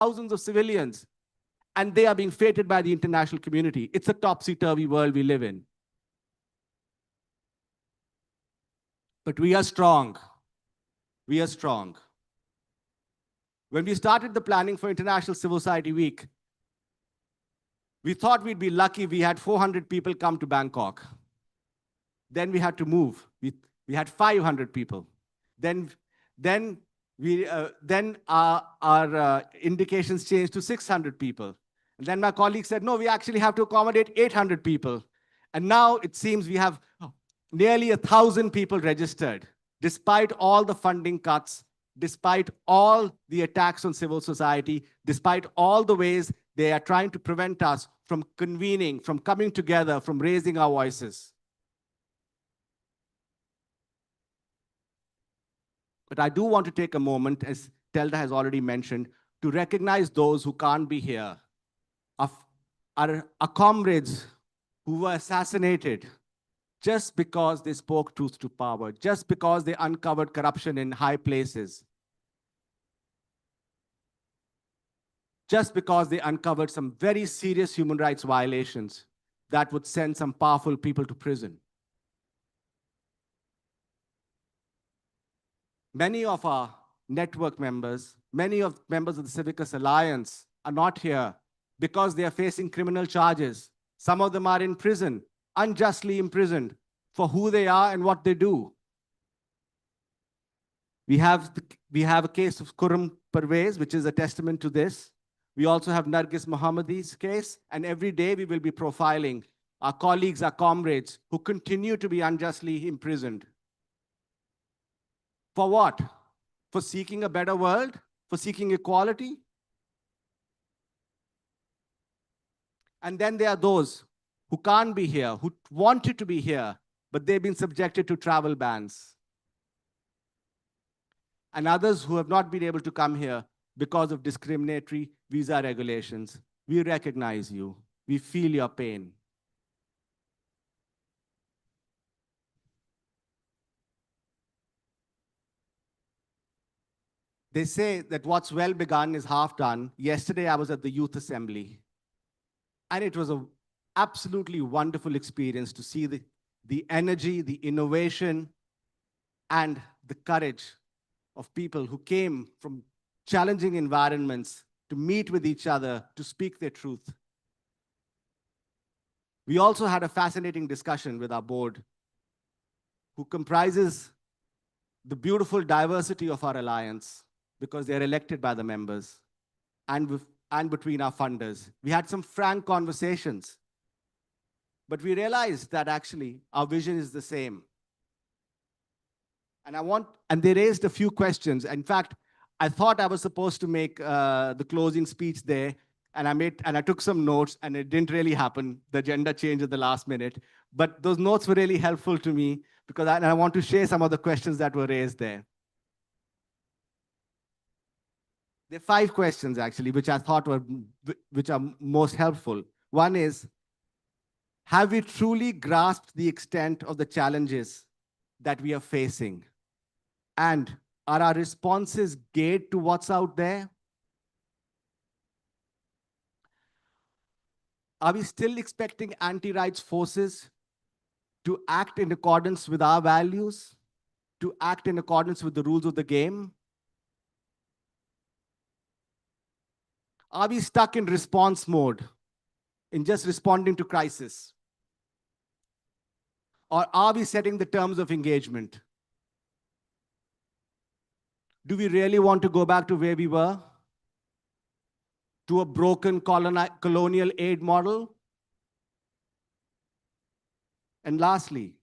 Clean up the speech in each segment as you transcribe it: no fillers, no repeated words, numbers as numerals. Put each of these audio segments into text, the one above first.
thousands of civilians, and they are being fated by the international community. It's a topsy-turvy world we live in. But we are strong. We are strong. When we started the planning for International Civil Society Week, we thought we'd be lucky we had 400 people come to Bangkok. Then we had to move. We had 500 people. Then our indications changed to 600 people. And then my colleague said, no, we actually have to accommodate 800 people. And now it seems we have nearly 1,000 people registered, despite all the funding cuts, despite all the attacks on civil society, despite all the ways they are trying to prevent us from convening, from coming together, from raising our voices. But I do want to take a moment, as Telda has already mentioned, to recognize those who can't be here. Our comrades who were assassinated just because they spoke truth to power, just because they uncovered corruption in high places, just because they uncovered some very serious human rights violations that would send some powerful people to prison. Many of our network members, many of members of the Civicus Alliance are not here because they are facing criminal charges. Some of them are in prison, unjustly imprisoned for who they are and what they do. We have a case of Khurram Parvez, which is a testament to this. We also have Nargis Mohammadi's case, and every day we will be profiling our colleagues, our comrades, who continue to be unjustly imprisoned. For what? For seeking a better world? For seeking equality? And then there are those who can't be here, who wanted to be here, but they've been subjected to travel bans. And others who have not been able to come here because of discriminatory visa regulations. We recognize you. We feel your pain. They say that what's well begun is half done. Yesterday, I was at the Youth Assembly, and it was an absolutely wonderful experience to see the energy, the innovation, and the courage of people who came from challenging environments to meet with each other, to speak their truth. We also had a fascinating discussion with our board, who comprises the beautiful diversity of our alliance, because they're elected by the members, and between our funders. We had some frank conversations, but we realized that actually our vision is the same. And they raised a few questions. In fact, I thought I was supposed to make the closing speech there, and I took some notes, and it didn't really happen. The agenda changed at the last minute. But those notes were really helpful to me, because I want to share some of the questions that were raised there. There are 5 questions, actually, which I thought are most helpful. One is, have we truly grasped the extent of the challenges that we are facing? And are our responses geared to what's out there? Are we still expecting anti-rights forces to act in accordance with our values, to act in accordance with the rules of the game? Are we stuck in response mode, in just responding to crisis? Or are we setting the terms of engagement? Do we really want to go back to where we were? To a broken colonial aid model? And lastly,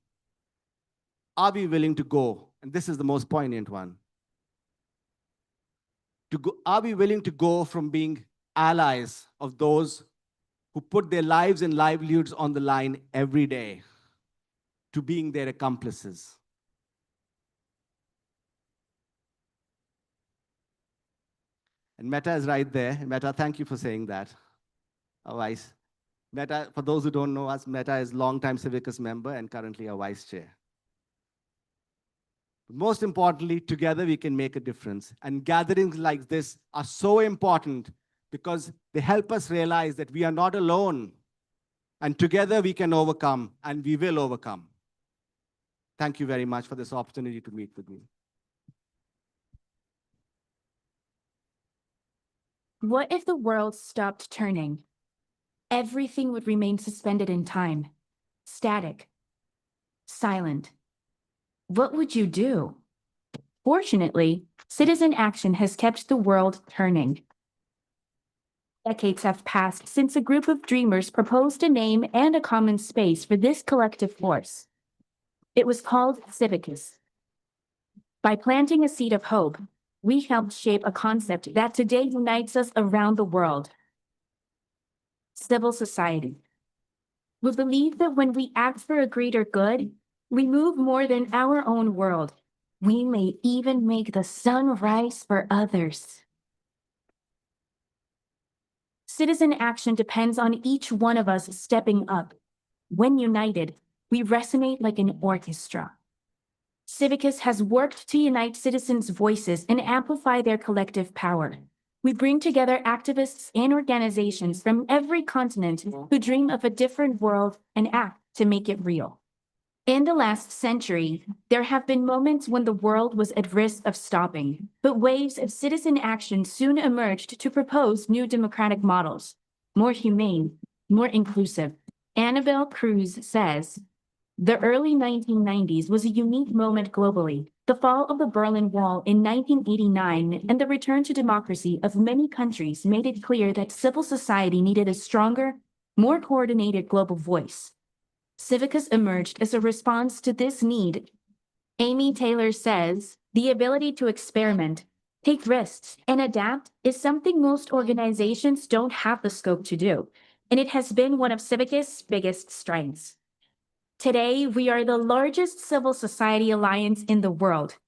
are we willing to go? And this is the most poignant one. Are we willing to go from being allies of those who put their lives and livelihoods on the line every day to being their accomplices? And Meta is right there. Meta, thank you for saying that. Our vice. Meta, for those who don't know us, Meta is longtime Civicus member and currently our vice chair. But most importantly, together we can make a difference. And gatherings like this are so important, because they help us realize that we are not alone, and together we can overcome, and we will overcome. Thank you very much for this opportunity to meet with me. What if the world stopped turning? Everything would remain suspended in time, static, silent. What would you do? Fortunately, citizen action has kept the world turning. Decades have passed since a group of dreamers proposed a name and a common space for this collective force. It was called Civicus. By planting a seed of hope, we helped shape a concept that today unites us around the world. Civil society. We believe that when we act for a greater good, we move more than our own world. We may even make the sun rise for others. Citizen action depends on each one of us stepping up. When united, we resonate like an orchestra. Civicus has worked to unite citizens' voices and amplify their collective power. We bring together activists and organizations from every continent who dream of a different world and act to make it real. In the last century, there have been moments when the world was at risk of stopping, but waves of citizen action soon emerged to propose new democratic models, more humane, more inclusive. Annabelle Cruz says, "The early 1990s was a unique moment globally. The fall of the Berlin Wall in 1989 and the return to democracy of many countries made it clear that civil society needed a stronger, more coordinated global voice. Civicus emerged as a response to this need." Amy Taylor says, "The ability to experiment, take risks, and adapt is something most organizations don't have the scope to do, and it has been one of Civicus' biggest strengths." Today, we are the largest civil society alliance in the world.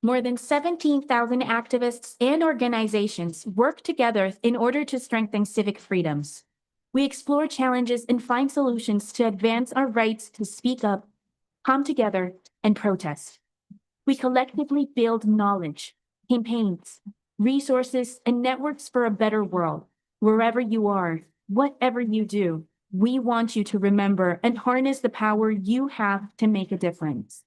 More than 17,000 activists and organizations work together in order to strengthen civic freedoms. We explore challenges and find solutions to advance our rights to speak up, come together, and protest. We collectively build knowledge, campaigns, resources, and networks for a better world. Wherever you are, whatever you do, we want you to remember and harness the power you have to make a difference.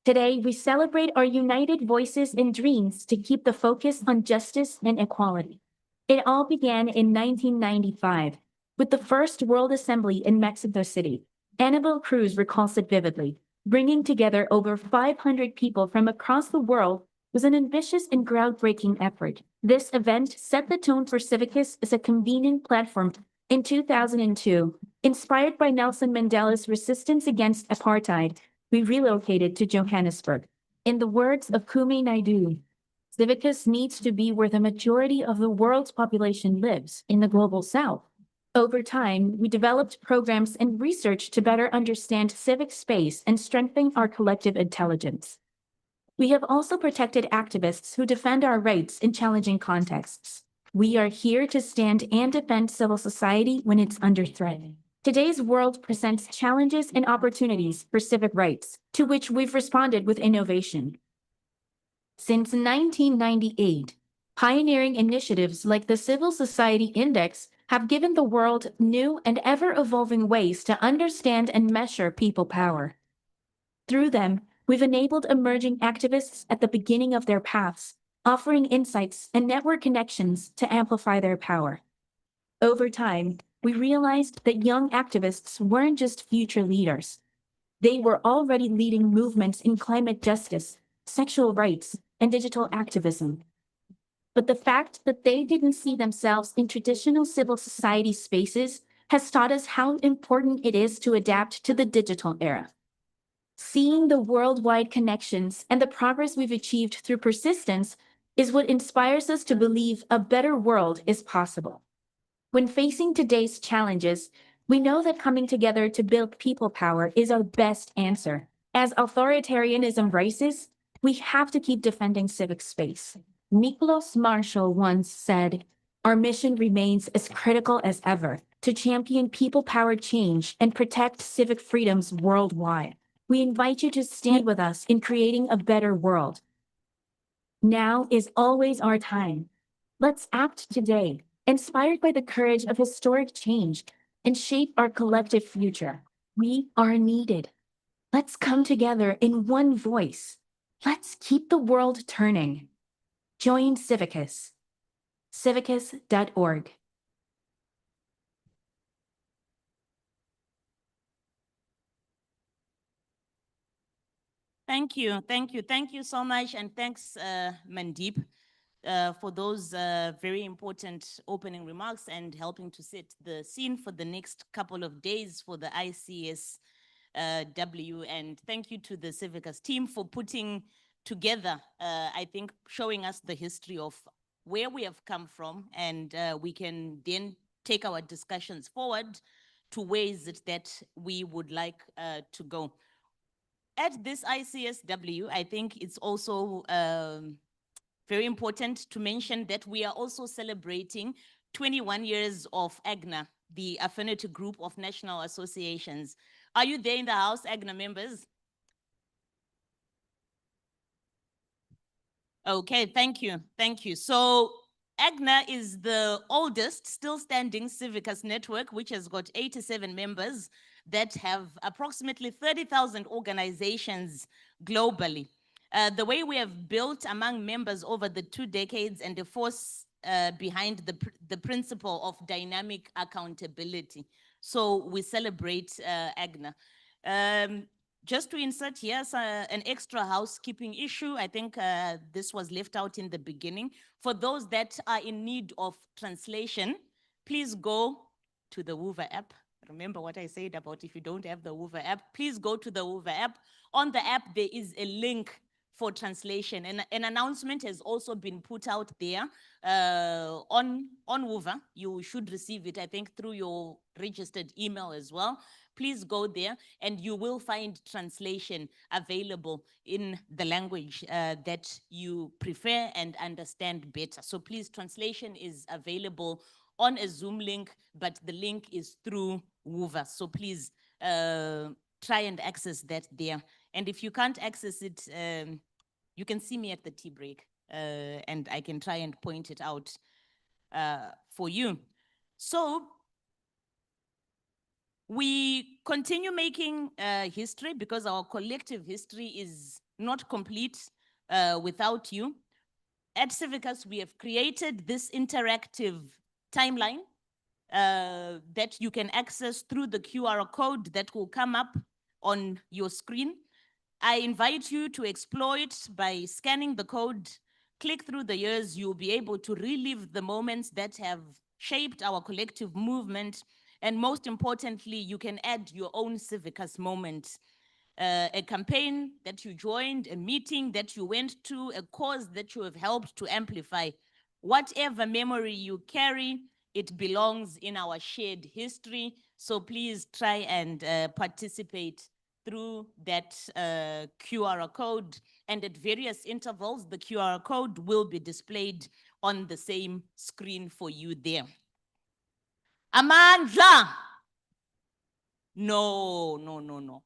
Today, we celebrate our united voices and dreams to keep the focus on justice and equality. It all began in 1995 with the first World Assembly in Mexico City. Annabelle Cruz recalls it vividly. Bringing together over 500 people from across the world was an ambitious and groundbreaking effort. This event set the tone for Civicus as a convening platform. In 2002, inspired by Nelson Mandela's resistance against apartheid, we relocated to Johannesburg. In the words of Kumi Naidoo, "Civicus needs to be where the majority of the world's population lives, in the global south." Over time, we developed programs and research to better understand civic space and strengthen our collective intelligence. We have also protected activists who defend our rights in challenging contexts. We are here to stand and defend civil society when it's under threat. Today's world presents challenges and opportunities for civic rights, to which we've responded with innovation. Since 1998, pioneering initiatives like the Civil Society Index have given the world new and ever-evolving ways to understand and measure people power. Through them, we've enabled emerging activists at the beginning of their paths, offering insights and network connections to amplify their power. Over time, we realized that young activists weren't just future leaders. They were already leading movements in climate justice, sexual rights, and digital activism. But the fact that they didn't see themselves in traditional civil society spaces has taught us how important it is to adapt to the digital era. Seeing the worldwide connections and the progress we've achieved through persistence is what inspires us to believe a better world is possible. When facing today's challenges, we know that coming together to build people power is our best answer. As authoritarianism rises, we have to keep defending civic space. Nicholas Marshall once said, "Our mission remains as critical as ever, to champion people-powered change and protect civic freedoms worldwide." We invite you to stand with us in creating a better world. Now is always our time. Let's act today, inspired by the courage of historic change, and shape our collective future. We are needed. Let's come together in one voice. Let's keep the world turning. Join Civicus. Civicus.org. Thank you, thank you, thank you so much, and thanks, Mandeep, for those very important opening remarks and helping to set the scene for the next couple of days for the ICSW. And thank you to the Civicus team for putting together, I think, showing us the history of where we have come from, and we can then take our discussions forward to ways that we would like to go. At this ICSW, I think it's also very important to mention that we are also celebrating 21 years of AGNA, the Affinity Group of National Associations. Are you there in the house, AGNA members? Okay, thank you, thank you. So AGNA is the oldest still standing Civicus network, which has got 87 members that have approximately 30,000 organizations globally. The way we have built among members over the 2 decades and the force behind the principle of dynamic accountability. So we celebrate AGNA. Just to insert here an extra housekeeping issue, I think this was left out in the beginning. For those that are in need of translation, please go to the Woover app. Remember what I said about if you don't have the Woover app, please go to the Woover app. On the app, there is a link for translation. And an announcement has also been put out there on Woover. You should receive it, I think, through your registered email as well. Please go there and you will find translation available in the language that you prefer and understand better. So please, translation is available on a Zoom link, but the link is through Woover. So please try and access that there. And if you can't access it, you can see me at the tea break and I can try and point it out for you. So we continue making history because our collective history is not complete without you. At Civicus, we have created this interactive timeline that you can access through the QR code that will come up on your screen. I invite you to explore it by scanning the code. Click through the years, you'll be able to relive the moments that have shaped our collective movement. And most importantly, you can add your own Civicus moment. A campaign that you joined, a meeting that you went to, a cause that you have helped to amplify. Whatever memory you carry, it belongs in our shared history. So please try and participate through that QR code. And at various intervals, the QR code will be displayed on the same screen for you there. Amandla! No, no, no, no.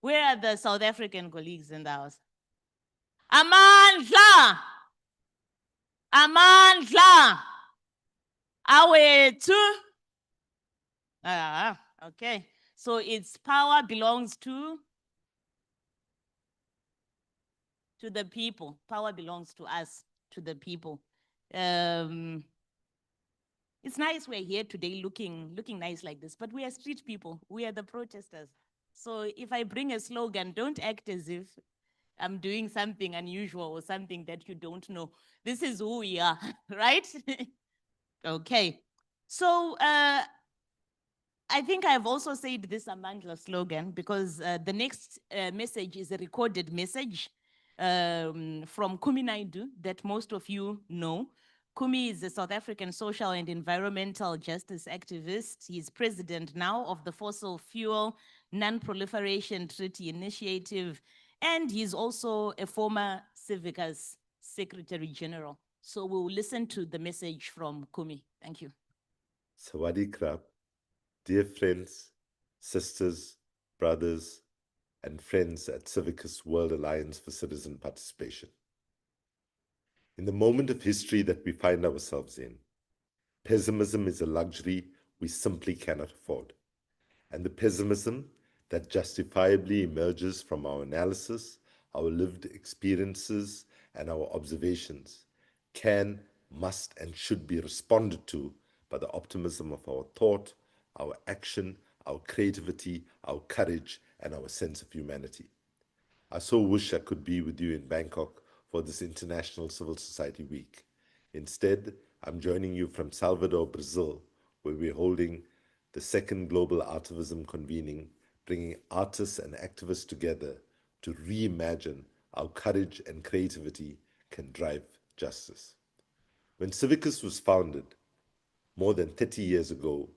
Where are the South African colleagues in the house? Amandla! Amandla! Awethu! Okay. So its power belongs to the people. Power belongs to us, to the people. It's nice we're here today looking nice like this, but we are street people. We are the protesters. So if I bring a slogan, don't act as if I'm doing something unusual or something that you don't know. This is who we are, right? Okay. So I think I've also said this Amandla slogan because the next message is a recorded message from Kumi Naidoo that most of you know. Kumi is a South African social and environmental justice activist. He's president now of the Fossil Fuel Non-Proliferation Treaty Initiative, and he's also a former Civicus Secretary General. So we'll listen to the message from Kumi. Thank you. Sawadi Krab, dear friends, sisters, brothers, and friends at Civicus World Alliance for Citizen Participation. In the moment of history that we find ourselves in, pessimism is a luxury we simply cannot afford. And the pessimism that justifiably emerges from our analysis, our lived experiences, and our observations can, must, and should be responded to by the optimism of our thought, our action, our creativity, our courage, and our sense of humanity. I so wish I could be with you in Bangkok for this International Civil Society Week. Instead, I'm joining you from Salvador, Brazil, where we're holding the second Global Artivism convening, bringing artists and activists together to reimagine how courage and creativity can drive justice. When Civicus was founded more than 30 years ago,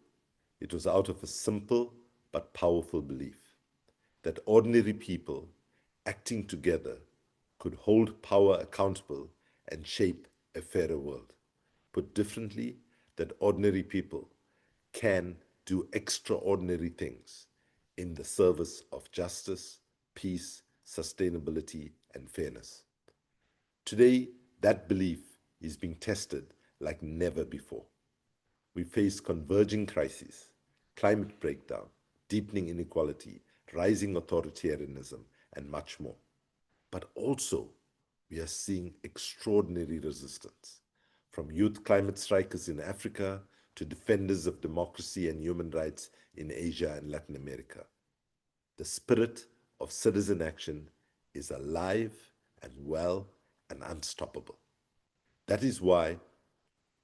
it was out of a simple but powerful belief that ordinary people acting together could hold power accountable and shape a fairer world. Put differently, that ordinary people can do extraordinary things in the service of justice, peace, sustainability, and fairness. Today, that belief is being tested like never before. We face converging crises, climate breakdown, deepening inequality, rising authoritarianism, and much more. But also, we are seeing extraordinary resistance, from youth climate strikers in Africa to defenders of democracy and human rights in Asia and Latin America. The spirit of citizen action is alive and well and unstoppable. That is why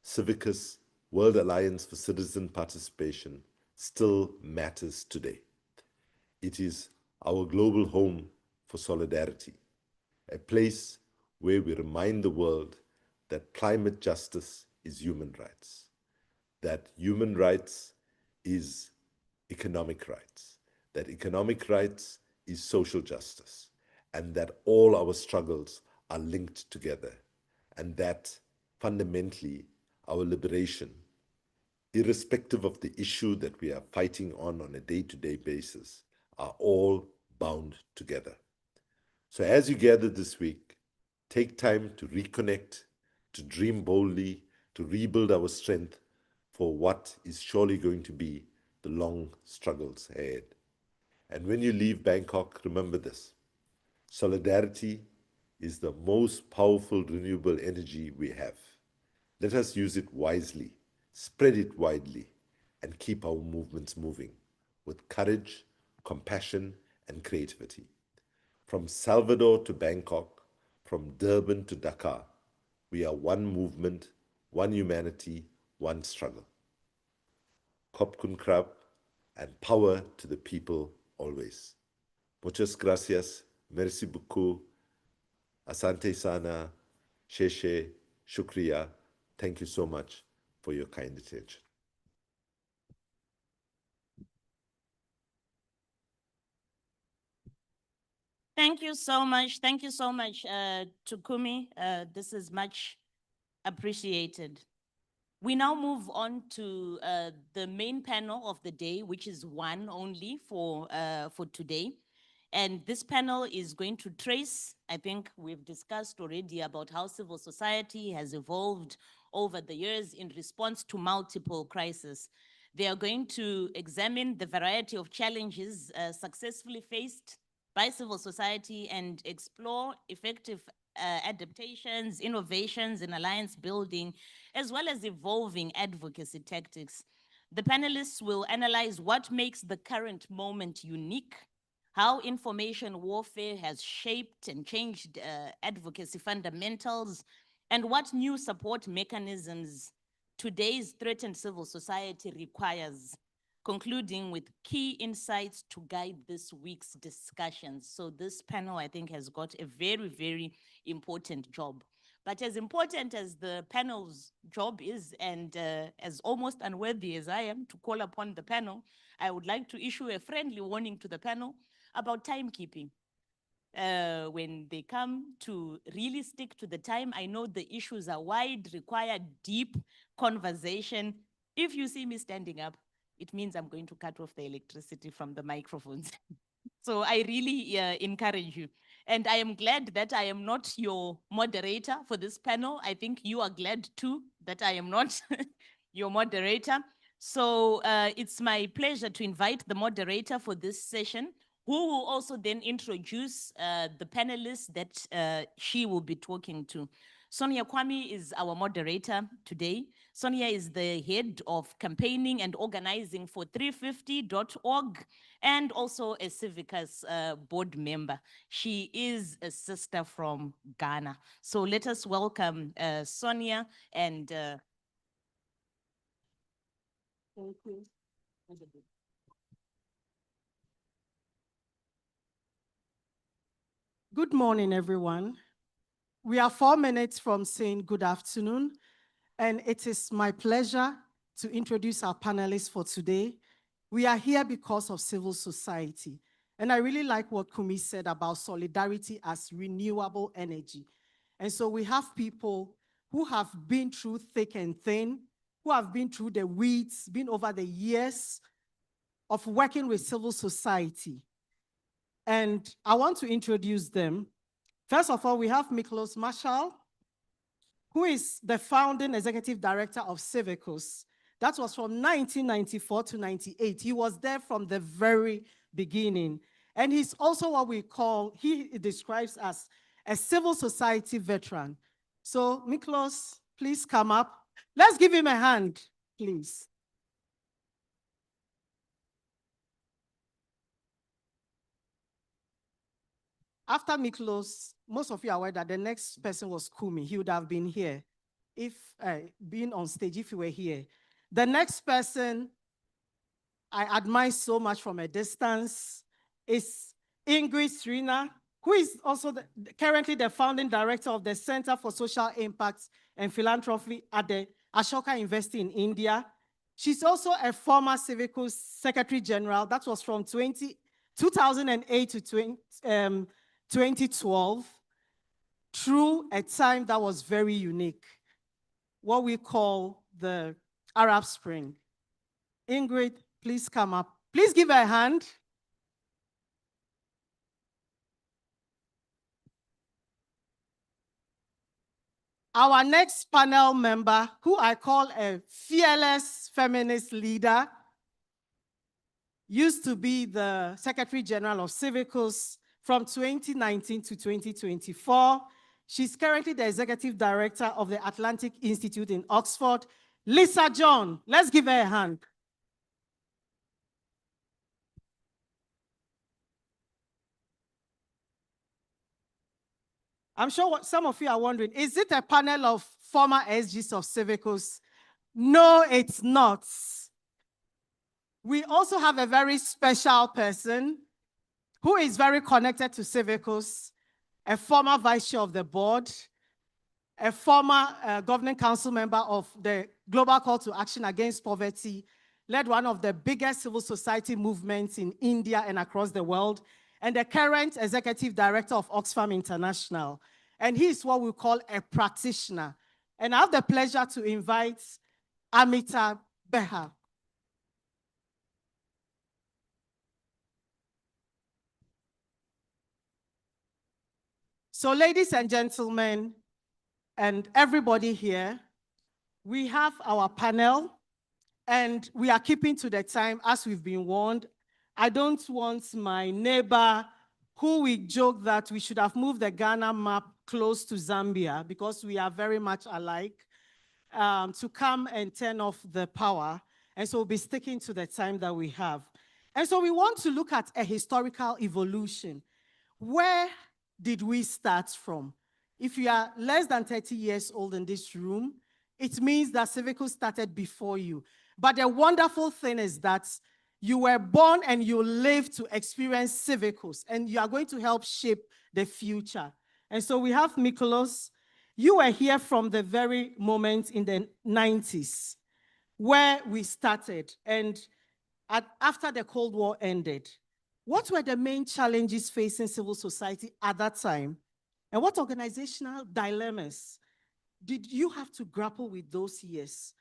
Civicus World Alliance for Citizen Participation still matters today. It is our global home for solidarity, a place where we remind the world that climate justice is human rights, that human rights is economic rights, that economic rights is social justice, and that all our struggles are linked together, and that fundamentally our liberation, irrespective of the issue that we are fighting on a day-to-day basis, are all bound together. So as you gather this week, take time to reconnect, to dream boldly, to rebuild our strength for what is surely going to be the long struggles ahead. And when you leave Bangkok, remember this: solidarity is the most powerful renewable energy we have. Let us use it wisely, spread it widely, and keep our movements moving with courage, compassion, and creativity. From Salvador to Bangkok, from Durban to Dakar, we are one movement, one humanity, one struggle. Khop kun krab, and power to the people always. Muchas gracias, merci beaucoup, asante sana, sheshe, shukriya. Thank you so much for your kind attention. Thank you so much. Thank you so much, Tukumi. This is much appreciated. We now move on to the main panel of the day, which is one only for today. And this panel is going to trace, I think we've discussed already about how civil society has evolved over the years in response to multiple crises. They are going to examine the variety of challenges successfully faced by civil society and explore effective adaptations, innovations, and alliance building, as well as evolving advocacy tactics. The panelists will analyze what makes the current moment unique, how information warfare has shaped and changed advocacy fundamentals, and what new support mechanisms today's threatened civil society requires, concluding with key insights to guide this week's discussions. So this panel, I think, has got a very, very important job. But as important as the panel's job is, and as almost unworthy as I am to call upon the panel, I would like to issue a friendly warning to the panel about timekeeping. When they come to really stick to the time, I know the issues are wide, require deep conversation. If you see me standing up, it means I'm going to cut off the electricity from the microphones. So I really encourage you. And I am glad that I am not your moderator for this panel. I think you are glad too that I am not your moderator. So it's my pleasure to invite the moderator for this session, who will also then introduce the panelists that she will be talking to. Sonia Kwame is our moderator today. Sonia is the head of campaigning and organizing for 350.org and also a Civicus board member. She is a sister from Ghana. So let us welcome Sonia and thank you. Good morning, everyone. We are 4 minutes from saying good afternoon, and it is my pleasure to introduce our panelists for today. We are here because of civil society, and I really like what Kumi said about solidarity as renewable energy. And so we have people who have been through thick and thin, who have been through the weeds, been over the years of working with civil society. And I want to introduce them. First of all, we have Miklos Marshall, who is the founding executive director of Civicus. That was from 1994 to 98. He was there from the very beginning. And he's also what we call, he describes as a civil society veteran. So Miklos, please come up. Let's give him a hand, please. After Miklos, most of you are aware that the next person was Kumi. He would have been here if being on stage if he were here. The next person I admire so much from a distance is Ingrid Srina, who is also currently the founding director of the Center for Social Impact and Philanthropy at the Ashoka University in India. She's also a former Civicus Secretary General. That was from 2008 to 2012, through a time that was very unique, what we call the Arab Spring. Ingrid, please come up. Please give her a hand. Our next panel member, who I call a fearless feminist leader, used to be the Secretary General of Civicus from 2019 to 2024. She's currently the Executive Director of the Atlantic Institute in Oxford. Lisa John, let's give her a hand. I'm sure what some of you are wondering, is it a panel of former SGs of Civicus? No, it's not. We also have a very special person who is very connected to Civicus, a former vice chair of the board, a former governing council member of the Global Call to Action Against Poverty, led one of the biggest civil society movements in India and across the world, and the current executive director of Oxfam International. And he is what we call a practitioner. And I have the pleasure to invite Amita Beha. So ladies and gentlemen, and everybody here, we have our panel, and we are keeping to the time as we've been warned. I don't want my neighbor, who we joke that we should have moved the Ghana map close to Zambia because we are very much alike, to come and turn off the power. And so we'll be sticking to the time that we have. And so we want to look at a historical evolution. Where did we start from? If you are less than 30 years old in this room, it means that Civicus started before you. But the wonderful thing is that you were born and you lived to experience Civicus, and you are going to help shape the future. And so we have Miklos. You were here from the very moment in the 90s where we started, and after the Cold War ended. What were the main challenges facing civil society at that time? And what organizational dilemmas did you have to grapple with those years?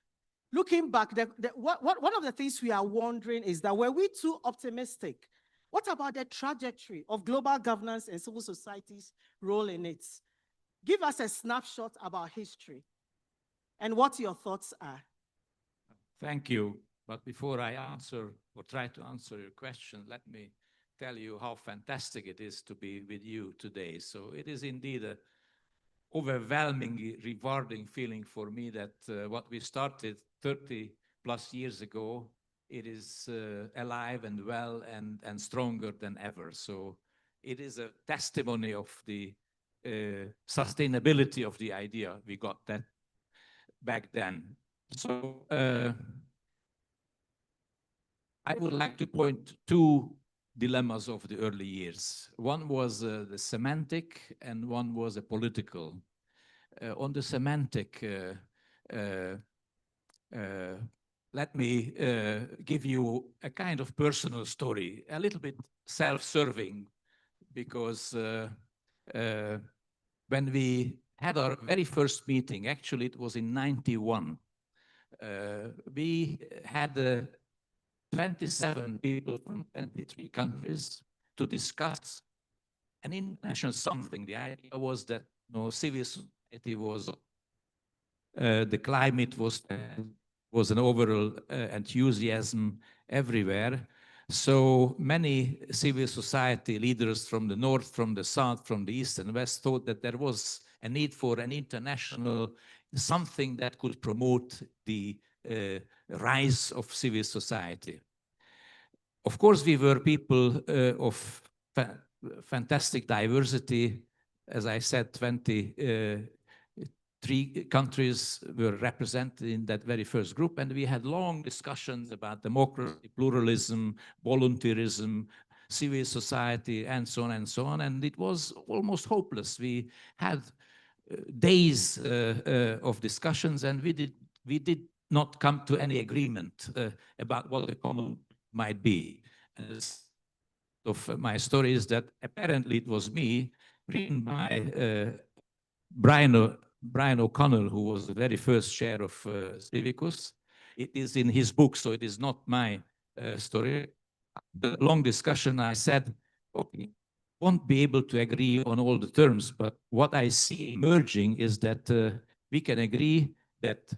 Looking back, one of the things we are wondering is that were we too optimistic What about the trajectory of global governance and civil society's role in it? Give us a snapshot about history and what your thoughts are. Thank you. But before I answer or try to answer your question, let me tell you how fantastic it is to be with you today. So it is indeed a overwhelmingly rewarding feeling for me that what we started 30 plus years ago, it is alive and well and stronger than ever. So it is a testimony of the sustainability of the idea. We got that back then. So I would like to point two dilemmas of the early years. One was the semantic and one was a political. On the semantic, let me give you a kind of personal story, a little bit self-serving, because when we had our very first meeting, actually it was in 91, we had 27 people from 23 countries to discuss an international something. The idea was that civil society was, the climate was an overall enthusiasm everywhere. So many civil society leaders from the north, from the south, from the east and west thought that there was a need for an international something that could promote the rise of civil society. Of course, we were people of fantastic diversity. As I said, 23 countries were represented in that very first group, and we had long discussions about democracy, pluralism, volunteerism, civil society, and so on and so on, and it was almost hopeless. We had days of discussions, and we did not come to any agreement about what the common might be. And of my story is that apparently it was me, written by Brian O'Connell, who was the very first chair of Civicus. It is in his book, so it is not my story. The long discussion, I said, okay, won't be able to agree on all the terms, but what I see emerging is that we can agree that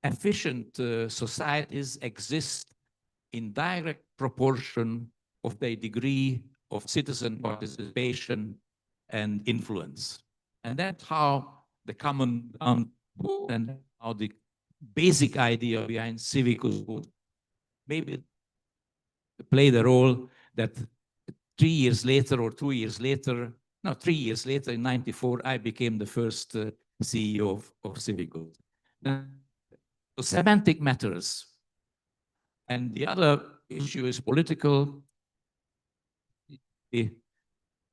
efficient societies exist in direct proportion of their degree of citizen participation and influence. And that's how the common and how the basic idea behind Civicus would maybe play the role that 3 years later or 2 years later, no, 3 years later in 94, I became the first CEO of Civicus. So semantic matters. And the other issue is political.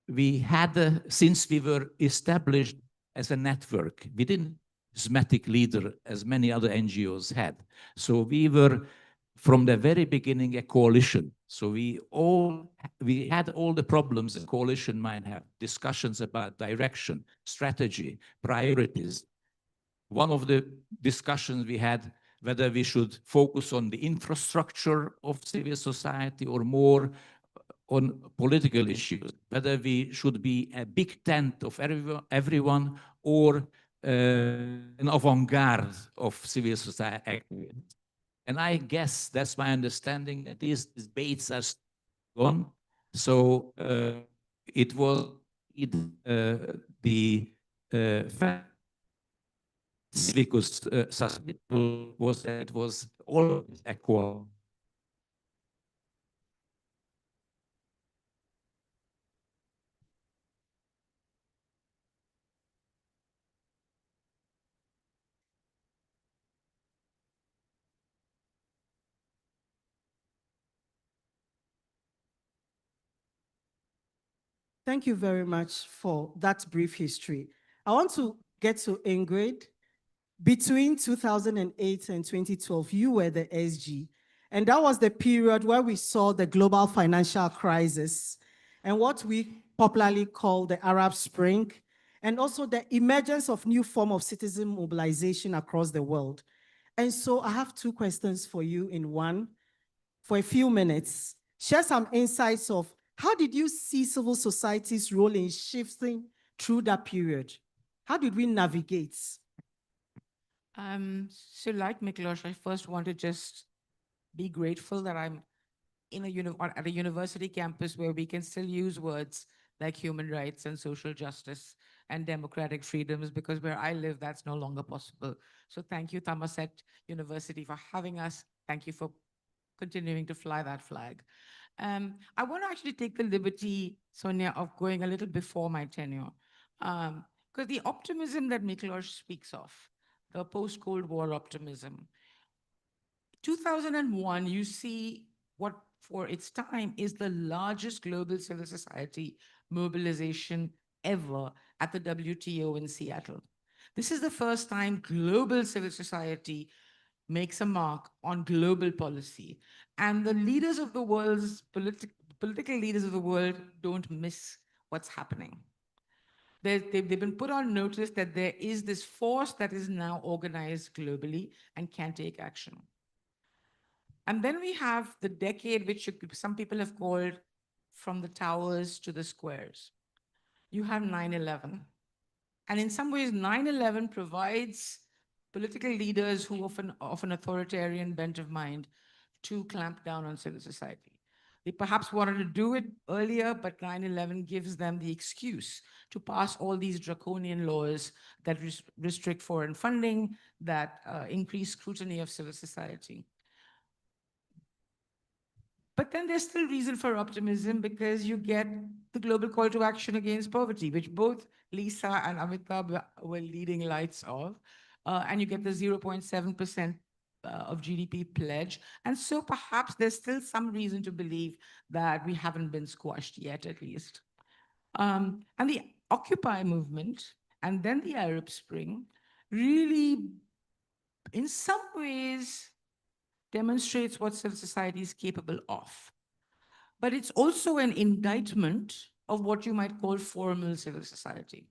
We had, since we were established as a network, we didn't charismatic leader as many other NGOs had. So we were, from the very beginning, a coalition. So we had all the problems a coalition might have, discussions about direction, strategy, priorities. One of the discussions we had, whether we should focus on the infrastructure of civil society or more on political issues, whether we should be a big tent of everyone or an avant-garde of civil society activities. And I guess that's my understanding that these debates are gone. So it was the Civicus was that it was all equal. Thank you very much for that brief history. I want to get to Ingrid. Between 2008 and 2012, you were the SG, and that was the period where we saw the global financial crisis and what we popularly call the Arab Spring, and also the emergence of new form of citizen mobilization across the world. And so I have two questions for you in one. For a few minutes, share some insights of how did you see civil society's role in shifting through that period? How did we navigate? So like Miklos, I first want to just be grateful that I'm in at a university campus where we can still use words like human rights and social justice and democratic freedoms, because where I live, that's no longer possible. So thank you, Thammasat University, for having us. Thank you for continuing to fly that flag. I want to actually take the liberty, Sonia, of going a little before my tenure. Because the optimism that Miklos speaks of, the post-Cold War optimism, 2001, you see what for its time is the largest global civil society mobilization ever at the WTO in Seattle. This is the first time global civil society makes a mark on global policy. And the leaders of the world's political leaders of the world don't miss what's happening. They've been put on notice that there is this force that is now organized globally and can take action. And then we have the decade, which some people have called from the towers to the squares. You have 9/11. And in some ways, 9/11 provides political leaders who of an authoritarian bent of mind to clamp down on civil society. They perhaps wanted to do it earlier, but 9/11 gives them the excuse to pass all these draconian laws that restrict foreign funding, that increase scrutiny of civil society. But then there's still reason for optimism, because you get the global call to action against poverty, which both Lisa and Amitabh were leading lights of. And you get the 0.7% of GDP pledge. And so perhaps there's still some reason to believe that we haven't been squashed yet, at least. And the Occupy movement and then the Arab Spring really, in some ways, demonstrates what civil society is capable of. But it's also an indictment of what you might call formal civil society.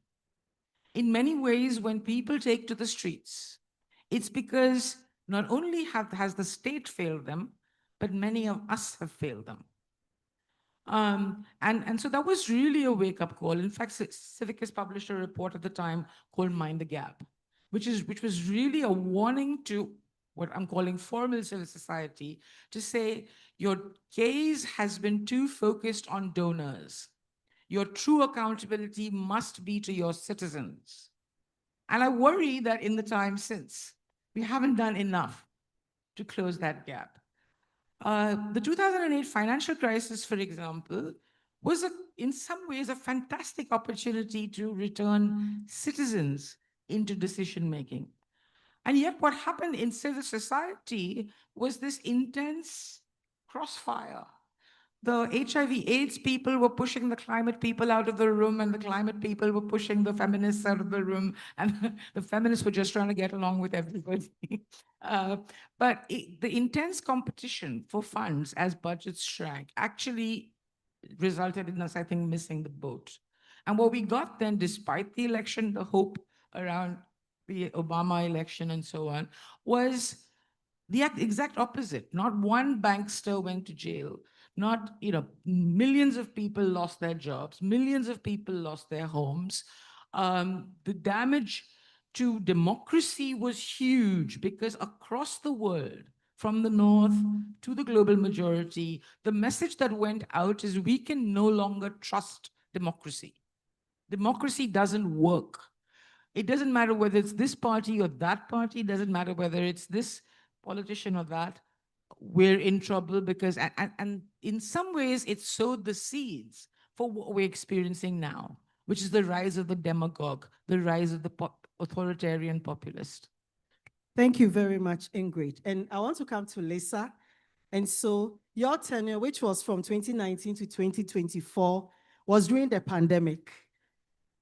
In many ways, when people take to the streets, it's because not only has the state failed them, but many of us have failed them. And so that was really a wake-up call. In fact, Civicus published a report at the time called Mind the Gap, which was really a warning to what I'm calling formal civil society, to say your gaze has been too focused on donors. Your true accountability must be to your citizens. And I worry that in the time since, we haven't done enough to close that gap. The 2008 financial crisis, for example, was in some ways a fantastic opportunity to return citizens into decision-making. And yet what happened in civil society was this intense crossfire. The HIV/AIDS people were pushing the climate people out of the room, and the climate people were pushing the feminists out of the room, and the feminists were just trying to get along with everybody. But the intense competition for funds as budgets shrank actually resulted in us, I think, missing the boat. And what we got then, despite the election, the hope around the Obama election and so on, was the exact opposite. Not one bankster went to jail. Not, millions of people lost their jobs. Millions of people lost their homes. The damage to democracy was huge, because across the world, from the north to the global majority, the message that went out is we can no longer trust democracy. Democracy doesn't work. It doesn't matter whether it's this party or that party. It doesn't matter whether it's this politician or that. We're in trouble, because, and in some ways, it sowed the seeds for what we're experiencing now, which is the rise of the demagogue, the rise of the authoritarian populist. Thank you very much, Ingrid. And I want to come to Lisa. And so your tenure, which was from 2019 to 2024, was during the pandemic.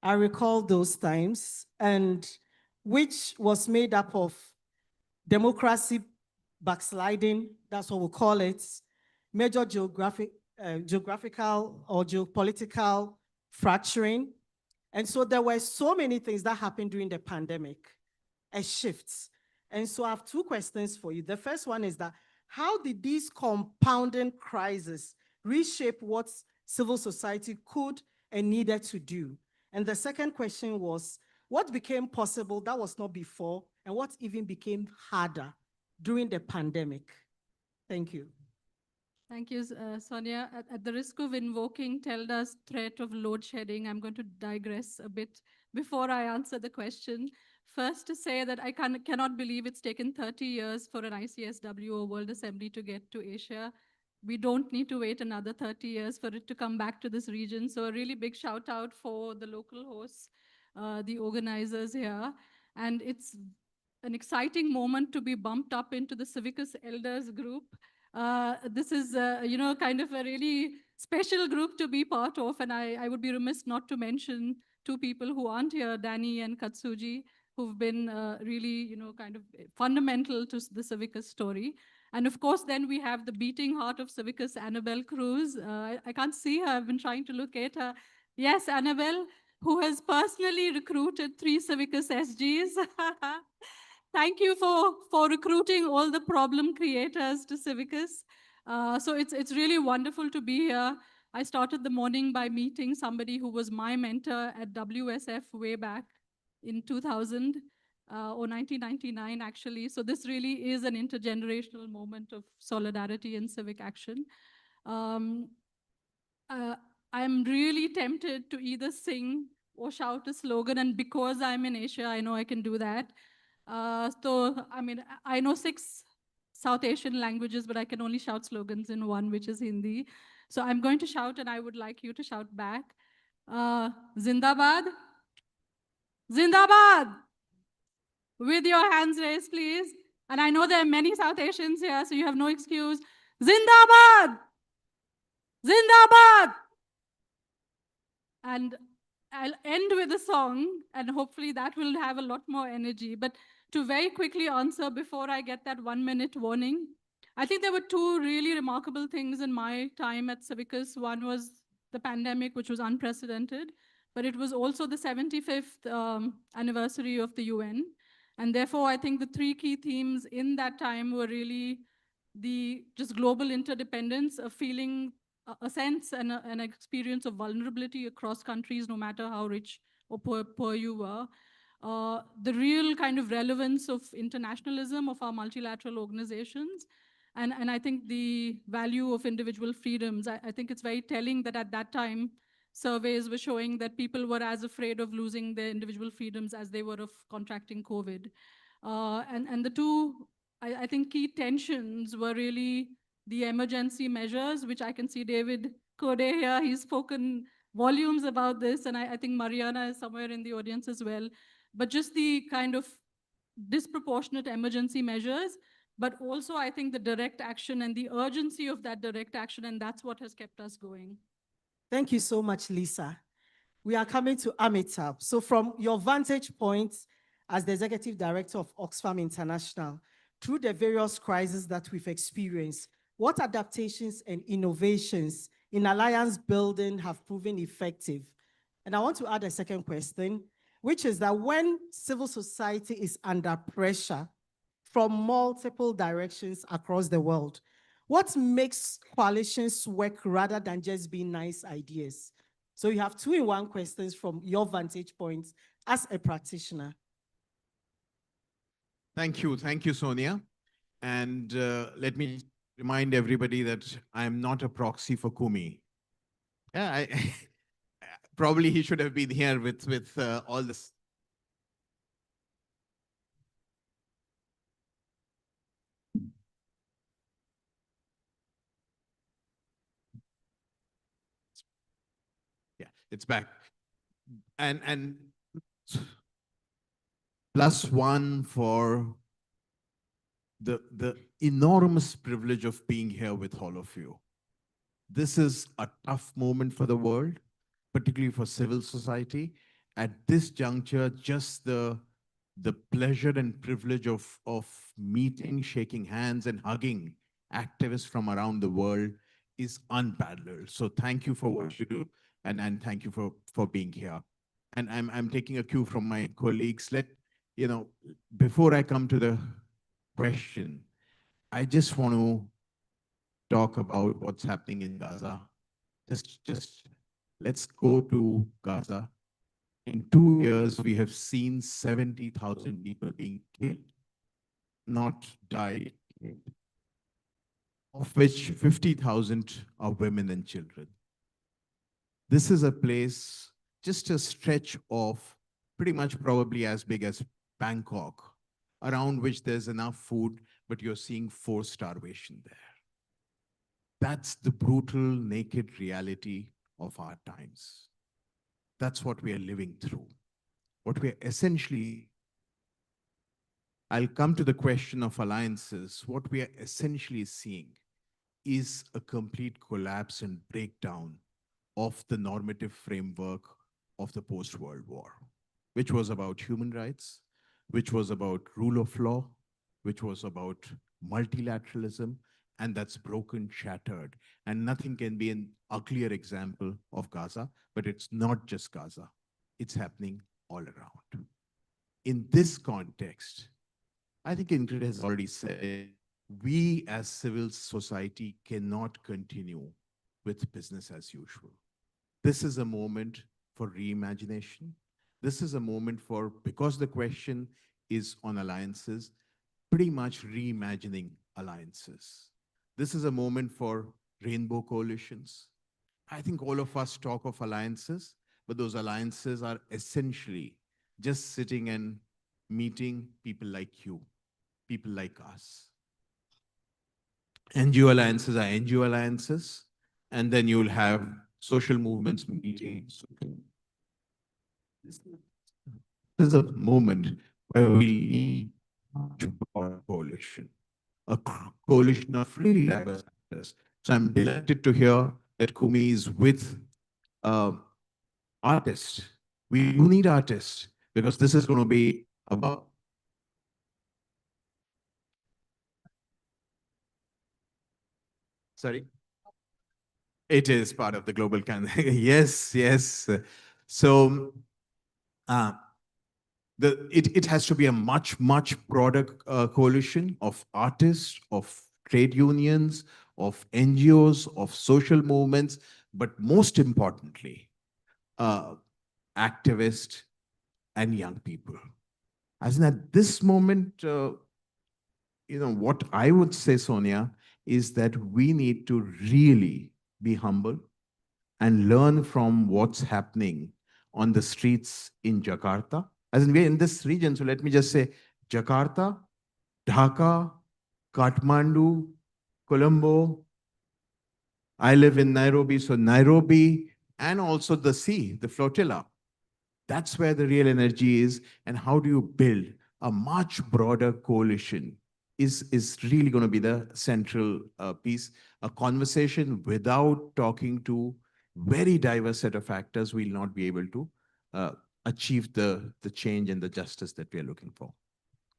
I recall those times, and which was made up of democracy backsliding, that's what we call it, major geographical or geopolitical fracturing. And so there were so many things that happened during the pandemic, a shift. And so I have two questions for you. The first one is that, how did these compounding crises reshape what civil society could and needed to do. And the second question was, what became possible that was not before, and what even became harder during the pandemic? Thank you. Thank you, Sonia. At the risk of invoking Telda's threat of load shedding, I'm going to digress a bit before I answer the question. First, to say that I cannot believe it's taken 30 years for an ICSW or World Assembly to get to Asia. We don't need to wait another 30 years for it to come back to this region. So a really big shout out for the local hosts, the organizers here. And it's an exciting moment to be bumped up into the Civicus Elders group. This is, kind of a really special group to be part of. And I would be remiss not to mention two people who aren't here, Danny and Katsuji, who've been really, kind of fundamental to the Civicus story. And of course, then we have the beating heart of Civicus, Annabelle Cruz. I can't see her. I've been trying to locate her. Yes, Annabelle, who has personally recruited 3 Civicus SGs. Thank you for recruiting all the problem creators to Civicus. So it's really wonderful to be here. I started the morning by meeting somebody who was my mentor at WSF way back in 2000 or 1999, actually. So this really is an intergenerational moment of solidarity and civic action. I'm really tempted to either sing or shout a slogan, and because I'm in Asia, I know I can do that. I know 6 South Asian languages, but I can only shout slogans in one, which is Hindi. So I'm going to shout, and I would like you to shout back. Zindabad. Zindabad. With your hands raised, please. And I know there are many South Asians here, so you have no excuse. Zindabad. Zindabad. And I'll end with a song, and hopefully that will have a lot more energy. But to very quickly answer before I get that 1-minute warning, I think there were 2 really remarkable things in my time at Civicus. One was the pandemic, which was unprecedented, but it was also the 75th anniversary of the UN. And therefore, I think the 3 key themes in that time were really the just global interdependence, a feeling, a sense and an experience of vulnerability across countries, no matter how rich or poor you were. The real kind of relevance of internationalism of our multilateral organizations. And I think the value of individual freedoms. I think it's very telling that at that time, surveys were showing that people were as afraid of losing their individual freedoms as they were of contracting COVID. And the 2, I think, key tensions were really the emergency measures, which I can see David Code here. He's spoken volumes about this, and I think Mariana is somewhere in the audience as well. But just the kind of disproportionate emergency measures, but also I think the direct action and the urgency of that direct action, and that's what has kept us going. Thank you so much, Lisa. We are coming to Amitabh. So from your vantage point as the Executive Director of Oxfam International, through the various crises that we've experienced, what adaptations and innovations in alliance building have proven effective? And I want to add a second question, which is that when civil society is under pressure from multiple directions across the world, what makes coalitions work rather than just being nice ideas? So you have 2-in-1 questions from your vantage point as a practitioner. Thank you, Sonia. And let me remind everybody that I am not a proxy for Kumi. Yeah, probably he should have been here with all this. Yeah, it's back. And +1 for the enormous privilege of being here with all of you. This is a tough moment for the world, particularly for civil society. At this juncture, just the pleasure and privilege of meeting, shaking hands, and hugging activists from around the world is unparalleled. So thank you for what you do, and thank you for being here. And I'm taking a cue from my colleagues. Before I come to the question, I just want to talk about what's happening in Gaza. Just let's go to Gaza. In 2 years, we have seen 70,000 people being killed, not died, of which 50,000 are women and children. This is a place, just a stretch of pretty much probably as big as Bangkok, around which there's enough food, but you're seeing forced starvation there. That's the brutal, naked reality of our times. That's what we are living through. What we are essentially, I'll come to the question of alliances. What we are essentially seeing is a complete collapse and breakdown of the normative framework of the post-World War, which was about human rights, which was about rule of law, which was about multilateralism, and that's broken, shattered. And nothing can be an uglier example of Gaza, but it's not just Gaza. It's happening all around. In this context, I think Ingrid has already said, we as civil society cannot continue with business as usual. This is a moment for reimagination. This is a moment for, because the question is on alliances, pretty much reimagining alliances. This is a moment for rainbow coalitions. I think all of us talk of alliances, but those alliances are essentially just sitting and meeting people like you, people like us. NGO alliances are NGO alliances, and then you'll have social movements meetings. This is a moment where we need a coalition, a coalition of really diverse actors. So I'm delighted to hear that Kumi is with artists. We do need artists because this is going to be about. Sorry? It is part of the global campaign. Yes, yes. So it has to be a much, much broader coalition of artists, of trade unions, of NGOs, of social movements, but most importantly, activists and young people. As in at this moment, what I would say, Sonia, is that we need to really be humble and learn from what's happening on the streets in Jakarta. As in, we're in this region, so let me just say Jakarta, Dhaka, Kathmandu, Colombo. I live in Nairobi, so Nairobi, and also the sea, the flotilla. That's where the real energy is. And how do you build a much broader coalition is really going to be the central piece. A conversation without talking to very diverse set of actors will not be able to achieve the change and the justice that we are looking for.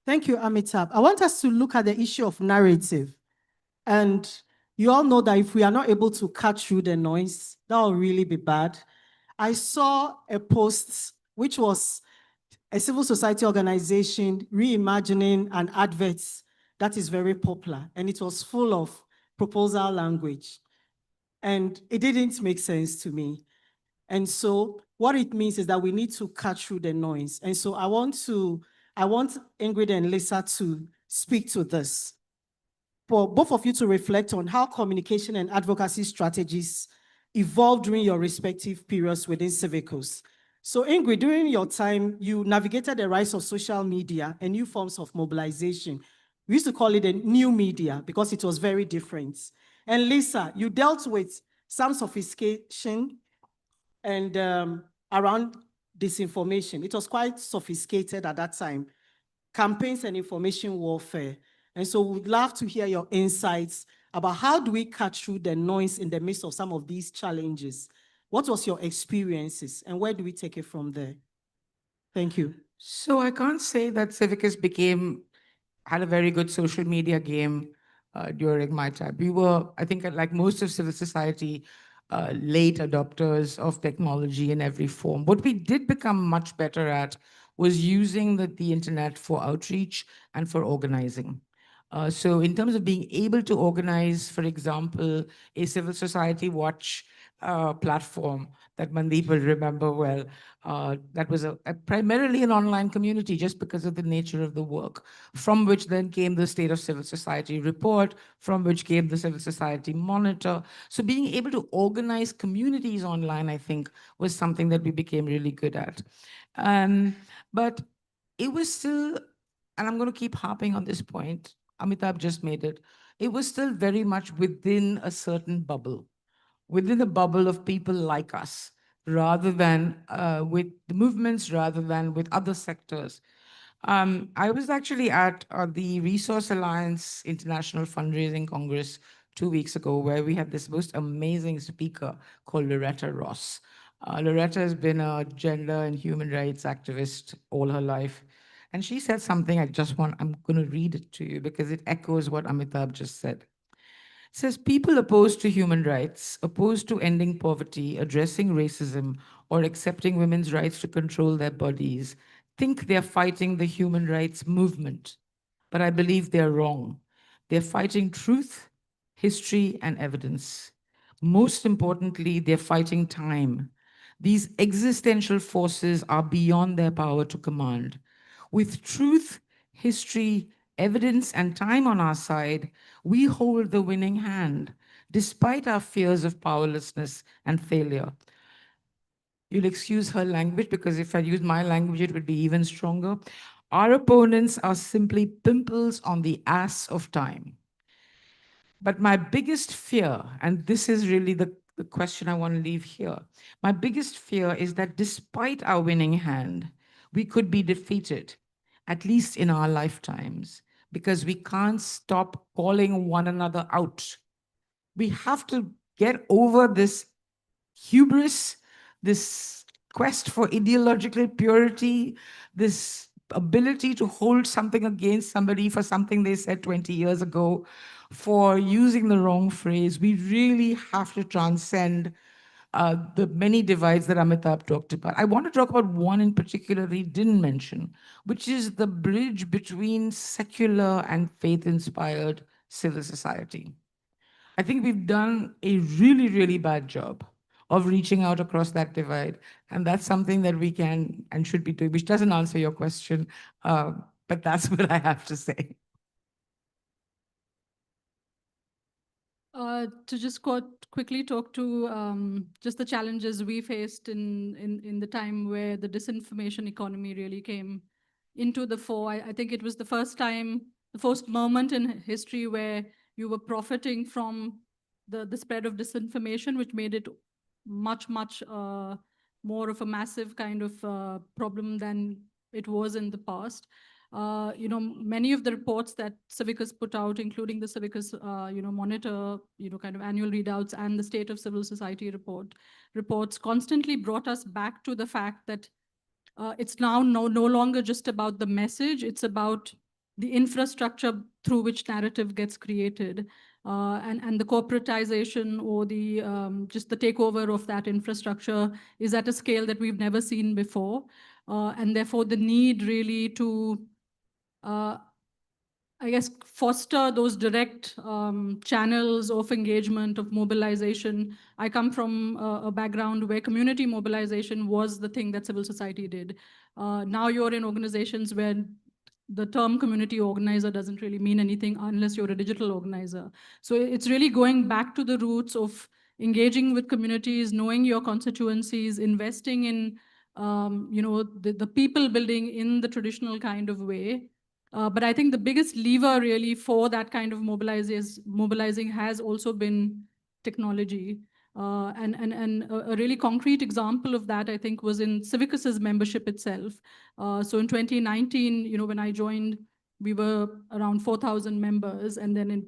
Thank you, Amitabh. I want us to look at the issue of narrative. And you all know that if we are not able to cut through the noise, that will really be bad. I saw a post which was a civil society organization reimagining an advert that is very popular, and it was full of proposal language. And it didn't make sense to me. And so what it means is that we need to cut through the noise. And so I want Ingrid and Lisa to speak to this. For both of you to reflect on how communication and advocacy strategies evolved during your respective periods within Civicus. So Ingrid, during your time, you navigated the rise of social media and new forms of mobilization. We used to call it a new media because it was very different. And Lisa, you dealt with some sophistication and around disinformation. It was quite sophisticated at that time. Campaigns and information warfare. And so we'd love to hear your insights about how do we cut through the noise in the midst of some of these challenges. What was your experiences and where do we take it from there? Thank you. So I can't say that Civicus had a very good social media game during my time. We were, I think, like most of civil society, late adopters of technology in every form. What we did become much better at was using the internet for outreach and for organizing. So in terms of being able to organize, for example, a civil society watch platform that Mandeep will remember well, that was primarily an online community just because of the nature of the work, from which then came the State of Civil Society report, from which came the Civil Society Monitor. So being able to organize communities online, I think, was something that we became really good at. But it was still, and I'm going to keep harping on this point, Amitabh just made it, it was still very much within a certain bubble, within the bubble of people like us, rather than with the movements, rather than with other sectors. I was actually at the Resource Alliance International Fundraising Congress 2 weeks ago, where we had this most amazing speaker called Loretta Ross. Loretta has been a gender and human rights activist all her life. And she said something I'm going to read it to you because it echoes what Amitabh just said. It says, people opposed to human rights, opposed to ending poverty, addressing racism, or accepting women's rights to control their bodies, think they're fighting the human rights movement. But I believe they're wrong. They're fighting truth, history, and evidence. Most importantly, they're fighting time. These existential forces are beyond their power to command. With truth, history, evidence, and time on our side, we hold the winning hand, despite our fears of powerlessness and failure. You'll excuse her language because if I use my language, it would be even stronger. Our opponents are simply pimples on the ass of time. But my biggest fear, and this is really the question I want to leave here, my biggest fear is that despite our winning hand, we could be defeated, at least in our lifetimes, because we can't stop calling one another out. We have to get over this hubris, this quest for ideological purity, this ability to hold something against somebody for something they said 20 years ago, for using the wrong phrase. We really have to transcend the many divides that Amitabh talked about. I want to talk about one in particular he didn't mention, which is the bridge between secular and faith-inspired civil society. I think we've done a really, really bad job of reaching out across that divide. And that's something that we can and should be doing, which doesn't answer your question, but that's what I have to say. To just quickly talk to just the challenges we faced in the time where the disinformation economy really came into the fore. I think it was the first time, the first moment in history where you were profiting from the spread of disinformation, which made it much more of a massive kind of problem than it was in the past. Many of the reports that Civicus put out, including the Civicus, Monitor, kind of annual readouts and the State of Civil Society reports constantly brought us back to the fact that it's now no longer just about the message, it's about the infrastructure through which narrative gets created. And the corporatization or the just the takeover of that infrastructure is at a scale that we've never seen before. And therefore the need really to I guess, foster those direct channels of engagement, of mobilization. I come from a background where community mobilization was the thing that civil society did. Now you're in organizations where the term community organizer doesn't really mean anything unless you're a digital organizer. So it's really going back to the roots of engaging with communities, knowing your constituencies, investing in the people building in the traditional kind of way. But I think the biggest lever really for that kind of mobilizing has also been technology. And a really concrete example of that, I think, was in Civicus's membership itself. So in 2019, when I joined, we were around 4,000 members. And then,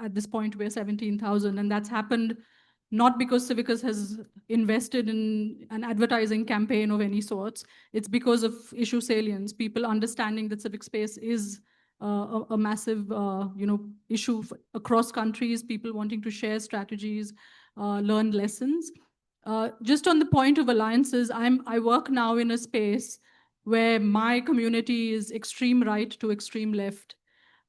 at this point, we're 17,000. And that's happened not because Civicus has invested in an advertising campaign of any sorts. It's because of issue salience, people understanding that civic space is a massive issue across countries, people wanting to share strategies, learn lessons. Just on the point of alliances, I work now in a space where my community is extreme right to extreme left.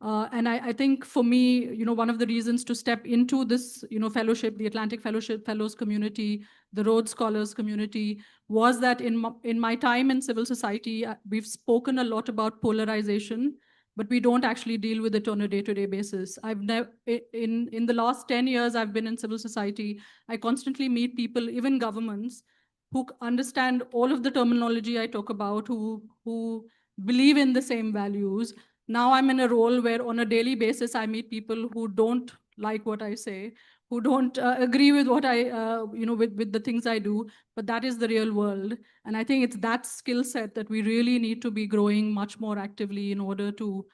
And I think for me, one of the reasons to step into this, fellowship, the Atlantic Fellowship Fellows community, the Rhodes Scholars community, was that in my time in civil society, we've spoken a lot about polarization, but we don't actually deal with it on a day-to-day basis. I've never, in the last 10 years I've been in civil society, I constantly meet people, even governments, who understand all of the terminology I talk about, who believe in the same values. Now I'm in a role where on a daily basis, I meet people who don't like what I say, who don't agree with what with the things I do, but that is the real world. And I think it's that skill set that we really need to be growing much more actively in order to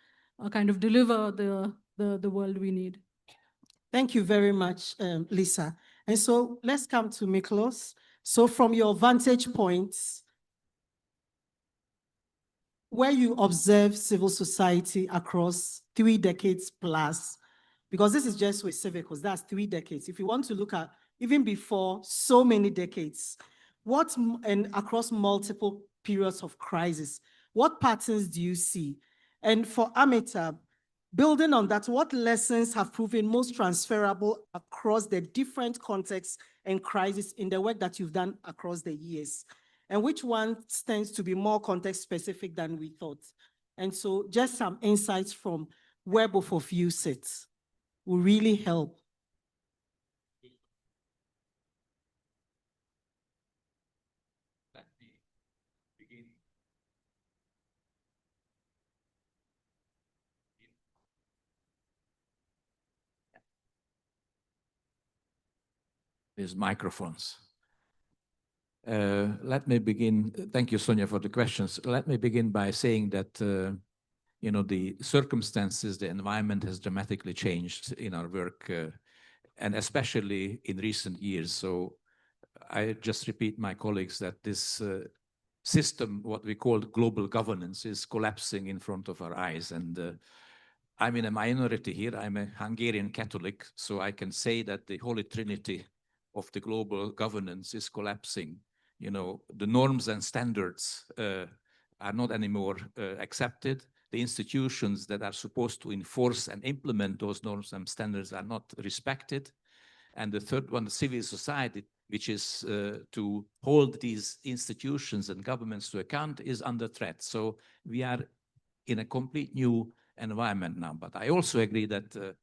kind of deliver the world we need. Thank you very much, Lisa. And so let's come to Miklos. So from your vantage points, where you observe civil society across 3 decades plus, because this is just with civicals, that's 3 decades. If you want to look at even before so many decades, and across multiple periods of crisis, what patterns do you see? And for Amitabh, building on that, what lessons have proven most transferable across the different contexts and crises in the work that you've done across the years? And which one tends to be more context specific than we thought? And so just some insights from where both of you sit will really help. Let me begin. These microphones. Let me begin. Thank you, Sonia, for the questions. Let me begin by saying that the circumstances, the environment has dramatically changed in our work, and especially in recent years. So I just repeat my colleagues that this system, what we call global governance, is collapsing in front of our eyes. And I'm in a minority here. I'm a Hungarian Catholic, so I can say that the Holy Trinity of the global governance is collapsing. The norms and standards are not anymore accepted. The institutions that are supposed to enforce and implement those norms and standards are not respected. And the third one, the civil society, which is to hold these institutions and governments to account, is under threat. So we are in a complete new environment now. But I also agree that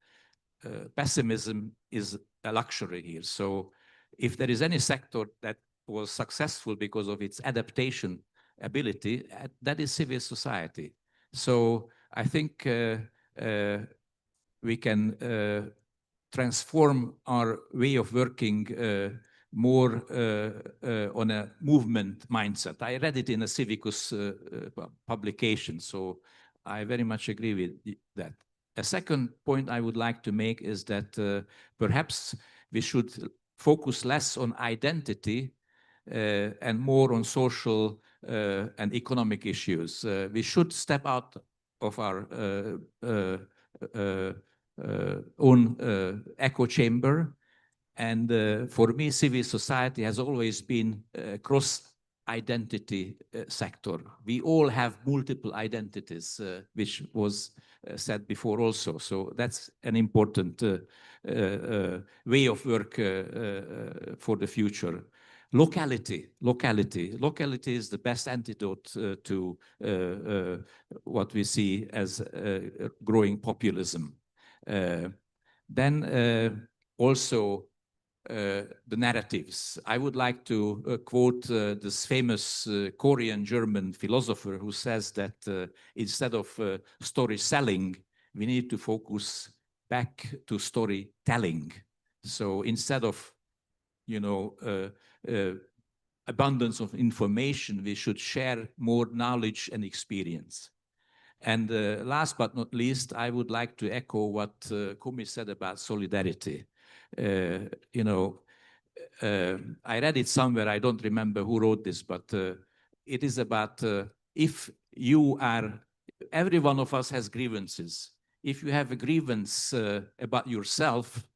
pessimism is a luxury here. So if there is any sector that was successful because of its adaptation ability, that is civil society. So I think we can transform our way of working more on a movement mindset. I read it in a Civicus publication, so I very much agree with that. A second point I would like to make is that perhaps we should focus less on identity and more on social and economic issues. We should step out of our own echo chamber. And for me, civil society has always been a cross-identity sector. We all have multiple identities, which was said before also. So that's an important way of work for the future. Locality is the best antidote to what we see as growing populism. Then also the narratives. I would like to quote this famous Korean-German philosopher who says that instead of story selling, we need to focus back to storytelling. So instead of abundance of information, we should share more knowledge and experience. And last but not least, I would like to echo what Kumi said about solidarity. I read it somewhere, I don't remember who wrote this, but it is about if you are, every one of us has grievances. If you have a grievance about yourself,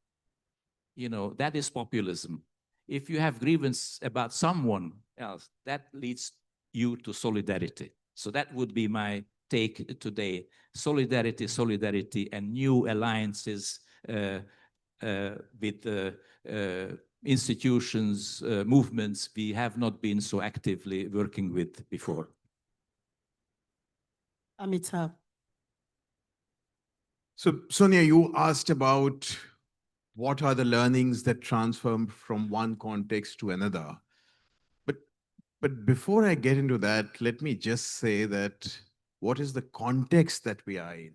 that is populism. If you have grievance about someone else, that leads you to solidarity. So that would be my take today. Solidarity, solidarity, and new alliances with institutions, movements we have not been so actively working with before. Amitabh. So, Sonia, you asked about what are the learnings that transform from one context to another. But before I get into that, let me just say that what is the context that we are in?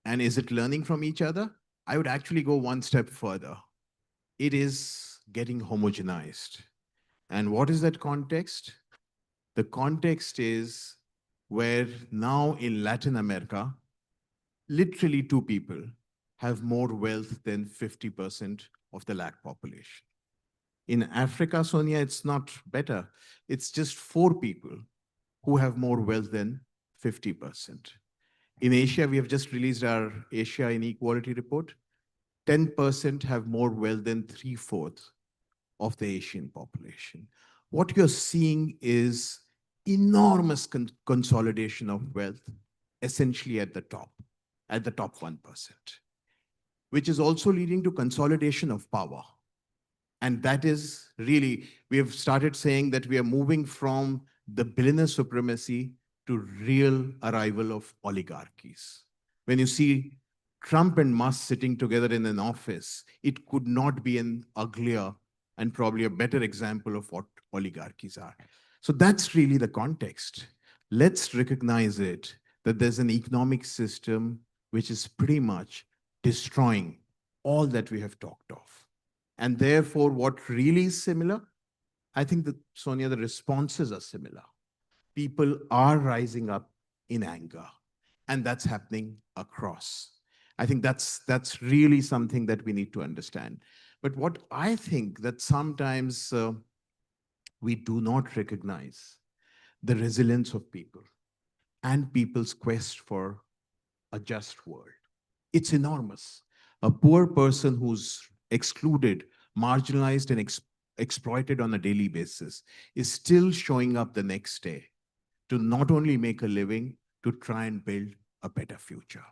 And is it learning from each other? I would actually go one step further. It is getting homogenized. And what is that context? The context is where now in Latin America, literally two people have more wealth than 50% of the LAC population. In Africa, Sonia, it's not better. It's just 4 people who have more wealth than 50%. In Asia, we have just released our Asia Inequality Report. 10% have more wealth than 3/4 of the Asian population. What you're seeing is enormous consolidation of wealth, essentially at the top 1%, which is also leading to consolidation of power. And that is really, we have started saying that we are moving from the billionaire supremacy to real arrival of oligarchies. When you see Trump and Musk sitting together in an office, it could not be an uglier and probably a better example of what oligarchies are. So that's really the context. Let's recognize it, that there's an economic system which is pretty much destroying all that we have talked of. And therefore, what really is similar? I think that, Sonia, the responses are similar. People are rising up in anger, and that's happening across. I think that's really something that we need to understand. But what I think that sometimes we do not recognize the resilience of people and people's quest for a just world. It's enormous. A poor person who's excluded, marginalized, and exploited on a daily basis is still showing up the next day to not only make a living, to try and build a better future.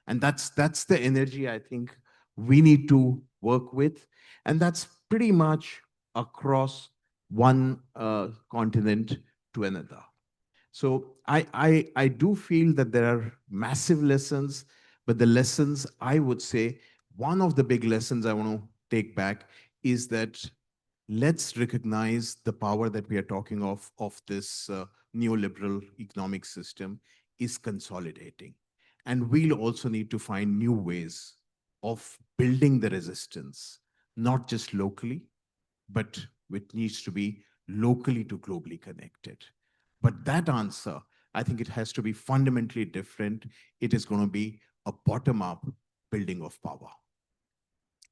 And that's the energy I think we need to work with. And that's pretty much across one continent to another. So I do feel that there are massive lessons, but the lessons, I would say, one of the big lessons I want to take back is that let's recognize the power that we are talking of this neoliberal economic system is consolidating. And we'll also need to find new ways of building the resistance, not just locally, but it needs to be locally to globally connected. But that answer, I think it has to be fundamentally different. It is going to be a bottom-up building of power.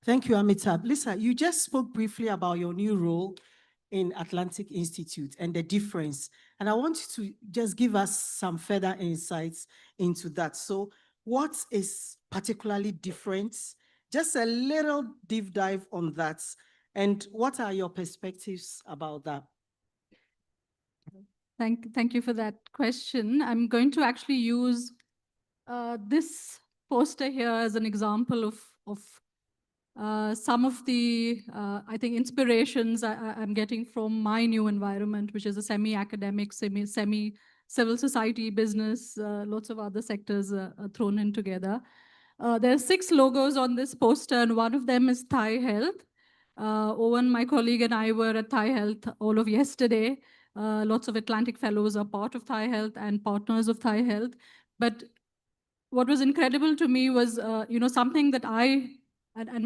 Thank you, Amitabh. Lisa, you just spoke briefly about your new role in Atlantic Institute and the difference. And I want you to just give us some further insights into that. So what is particularly different? Just a little deep dive on that. And what are your perspectives about that? Thank you for that question. I'm going to actually use this poster here as an example of some of the, I think, inspirations I'm getting from my new environment, which is a semi-academic, semi-civil society, business, lots of other sectors thrown in together. There are 6 logos on this poster, and one of them is Thai Health. Owen, my colleague, and I were at Thai Health all of yesterday. Lots of Atlantic Fellows are part of Thai Health and partners of Thai Health. But what was incredible to me was, something that I and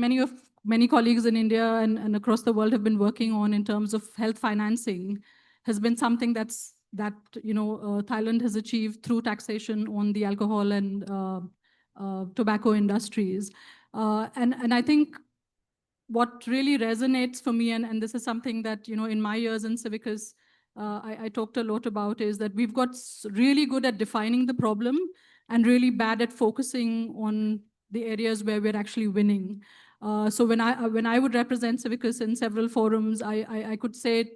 many colleagues in India and across the world have been working on in terms of health financing has been something that Thailand has achieved through taxation on the alcohol and tobacco industries. And I think what really resonates for me, and this is something that, in my years in Civicus, I talked a lot about, is that we've got really good at defining the problem and really bad at focusing on the areas where we're actually winning. So when I would represent Civicus in several forums, I could say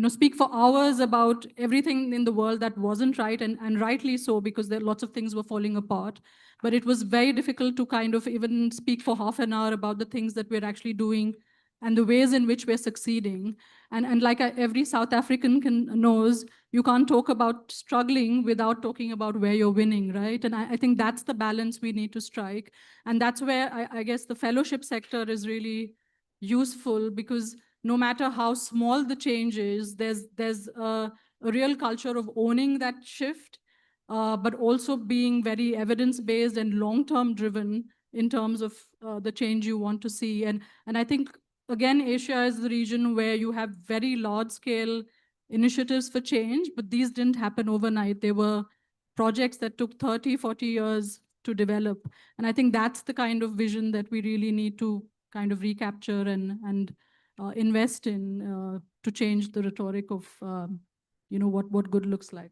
speak for hours about everything in the world that wasn't right, and rightly so, because there lots of things were falling apart. But it was very difficult to kind of even speak for half an hour about the things that we're actually doing and the ways in which we're succeeding. And like every South African knows, you can't talk about struggling without talking about where you're winning, right? And I think that's the balance we need to strike. And that's where I guess the fellowship sector is really useful, because no matter how small the change is, there's a real culture of owning that shift, but also being very evidence-based and long-term driven in terms of the change you want to see. And I think, again, Asia is the region where you have very large-scale initiatives for change, but these didn't happen overnight. They were projects that took 30, 40 years to develop. And I think that's the kind of vision that we really need to kind of recapture and invest in to change the rhetoric of what good looks like.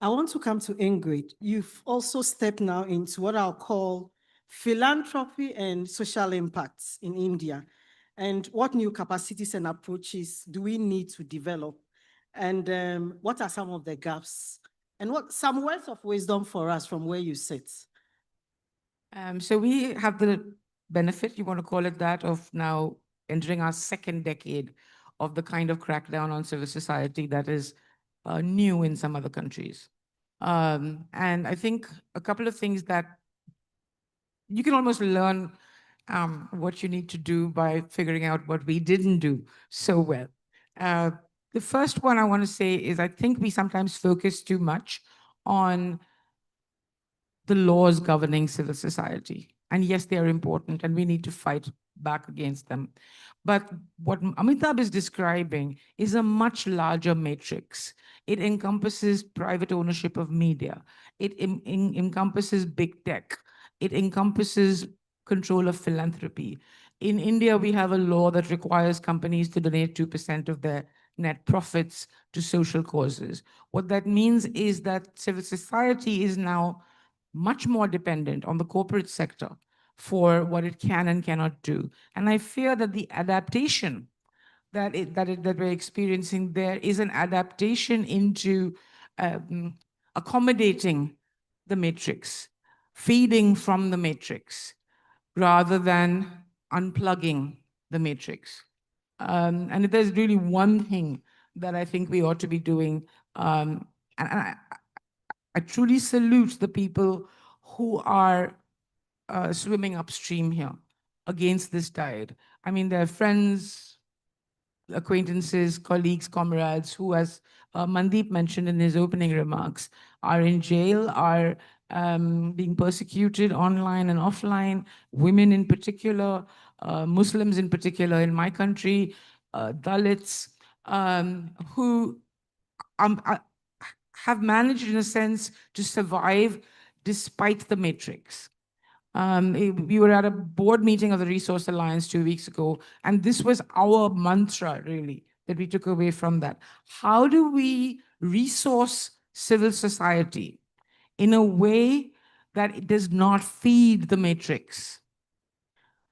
I want to come to Ingrid. You've also stepped now into what I'll call philanthropy and social impacts in India. And what new capacities and approaches do we need to develop? And what are some of the gaps? And what some words of wisdom for us from where you sit? So we have the benefit, you want to call it that, of now entering our second decade of the kind of crackdown on civil society that is new in some other countries. And I think a couple of things that you can almost learn what you need to do by figuring out what we didn't do so well. The first one I want to say is I think we sometimes focus too much on the laws governing civil society. And yes, they are important and we need to fight back against them. But what Amitabh is describing is a much larger matrix. It encompasses private ownership of media. It encompasses big tech. It encompasses control of philanthropy. In India, we have a law that requires companies to donate 2% of their net profits to social causes. What that means is that civil society is now much more dependent on the corporate sector for what it can and cannot do. And I fear that the adaptation that we're experiencing there is an adaptation into accommodating the matrix, feeding from the matrix, rather than unplugging the matrix. And if there's really one thing that I think we ought to be doing, and I truly salute the people who are swimming upstream here against this tide. I mean, there are friends, acquaintances, colleagues, comrades who, as Mandeep mentioned in his opening remarks, are in jail, are being persecuted online and offline, women in particular, Muslims in particular in my country, Dalits, who have managed, in a sense, to survive despite the matrix. We were at a board meeting of the Resource Alliance 2 weeks ago, and this was our mantra, really, that we took away from that. How do we resource civil society in a way that it does not feed the matrix?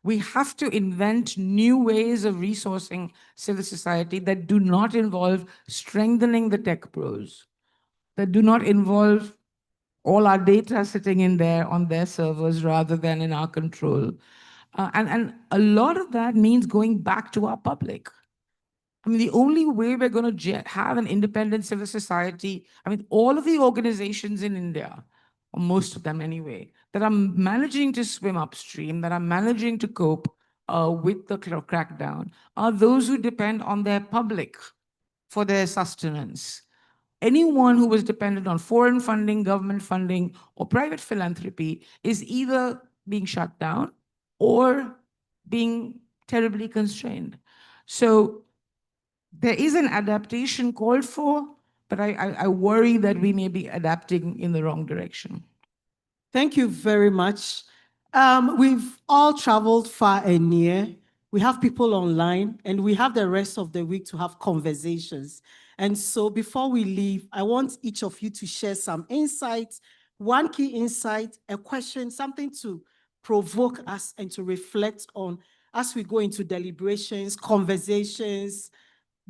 We have to invent new ways of resourcing civil society that do not involve strengthening the tech pros, that do not involve all our data sitting in there on their servers rather than in our control. And a lot of that means going back to our public. I mean, the only way we're going to have an independent civil society, I mean, all of the organizations in India, or most of them anyway, that are managing to swim upstream, that are managing to cope with the crackdown, are those who depend on their public for their sustenance. Anyone who was dependent on foreign funding, government funding, or private philanthropy is either being shut down or being terribly constrained. So there is an adaptation called for, but I worry that we may be adapting in the wrong direction. Thank you very much. We've all traveled far and near. We have people online, and we have the rest of the week to have conversations. And so before we leave, I want each of you to share some insights, one key insight, a question, something to provoke us and to reflect on as we go into deliberations, conversations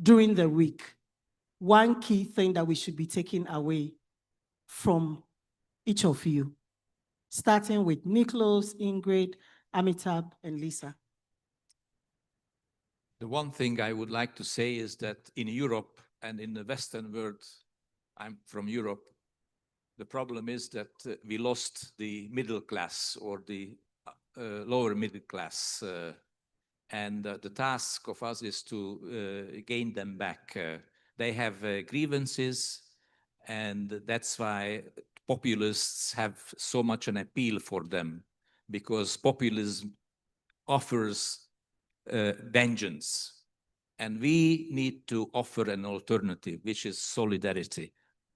during the week, one key thing that we should be taking away from each of you, starting with Nicholas, Ingrid, Amitabh, and Lisa. The one thing I would like to say is that in Europe and in the Western world, I'm from Europe, the problem is that we lost the middle class or the lower middle class. And the task of us is to gain them back. They have grievances, and that's why populists have so much an appeal for them, because populism offers vengeance. And we need to offer an alternative, which is solidarity.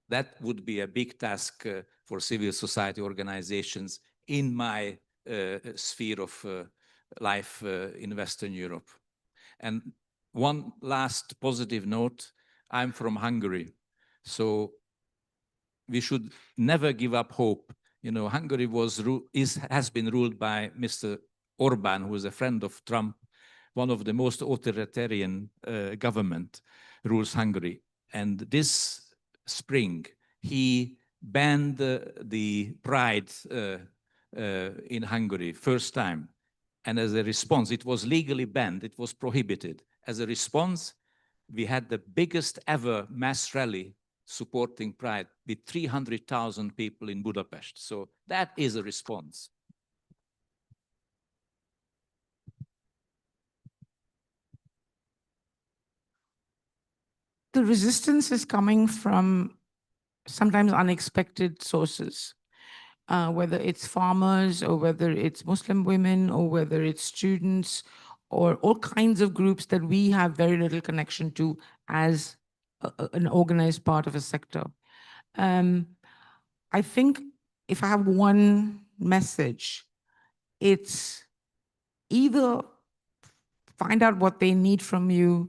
That would be a big task for civil society organizations in my sphere of life in Western Europe. And one last positive note, I'm from Hungary. So we should never give up hope. You know, Hungary has been ruled by Mr. Orban, who is a friend of Trump. One of the most authoritarian government rules Hungary. And this spring, he banned the pride in Hungary, first time. And as a response, it was legally banned, it was prohibited. As a response, we had the biggest ever mass rally supporting pride with 300,000 people in Budapest. So that is a response. The resistance is coming from sometimes unexpected sources, whether it's farmers or whether it's Muslim women or whether it's students or all kinds of groups that we have very little connection to as an organized part of a sector. I think if I have one message, it's either find out what they need from you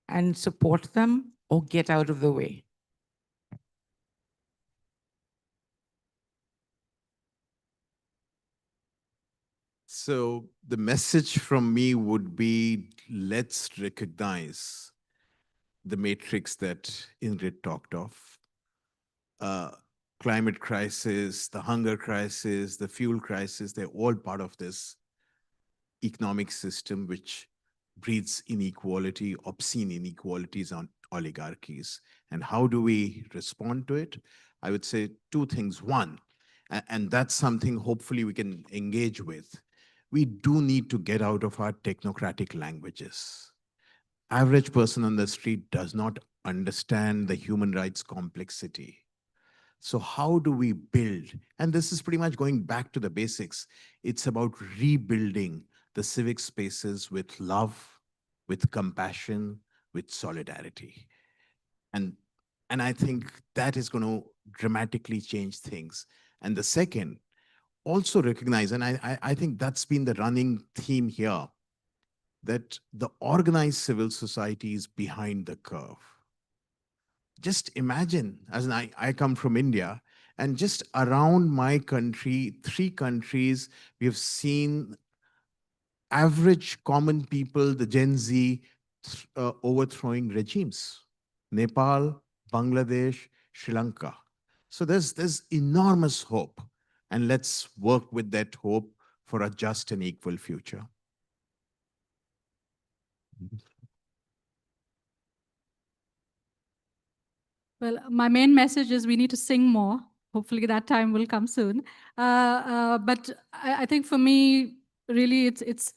and support them or get out of the way. So the message from me would be, let's recognize the matrix that Ingrid talked of. Climate crisis, the hunger crisis, the fuel crisis, they're all part of this economic system which breeds inequality, obscene inequalities on oligarchies. And how do we respond to it? I would say two things. One, and that's something hopefully we can engage with. We do need to get out of our technocratic languages. Average person on the street does not understand the human rights complexity. So how do we build? And this is pretty much going back to the basics. It's about rebuilding the civic spaces with love, with compassion, with solidarity. And I think that is going to dramatically change things. And the second, also recognize, and I think that's been the running theme here, that the organized civil society is behind the curve. Just imagine, as I come from India, and just around my country, 3 countries, we have seen average common people, the Gen Z, overthrowing regimes. Nepal, Bangladesh, Sri Lanka. So there's enormous hope. And let's work with that hope for a just and equal future. Well, my main message is we need to sing more. Hopefully that time will come soon. But I think for me, really, it's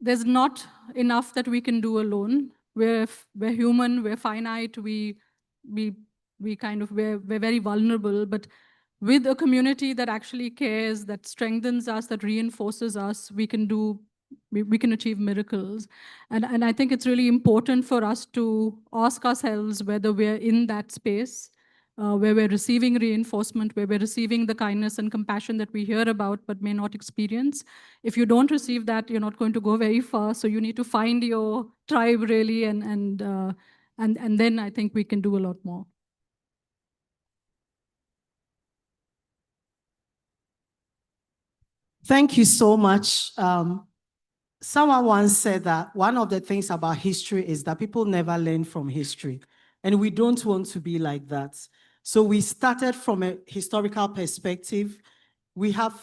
there's not enough that we can do alone. We're human, we're finite, we're very vulnerable, but with a community that actually cares, that strengthens us, that reinforces us, we can achieve miracles. And I think it's really important for us to ask ourselves whether we're in that space, where we're receiving reinforcement, where we're receiving the kindness and compassion that we hear about but may not experience. If you don't receive that, you're not going to go very far. So you need to find your tribe really, and then I think we can do a lot more. Thank you so much. Someone once said that one of the things about history is that people never learn from history. And we don't want to be like that. So we started from a historical perspective. We have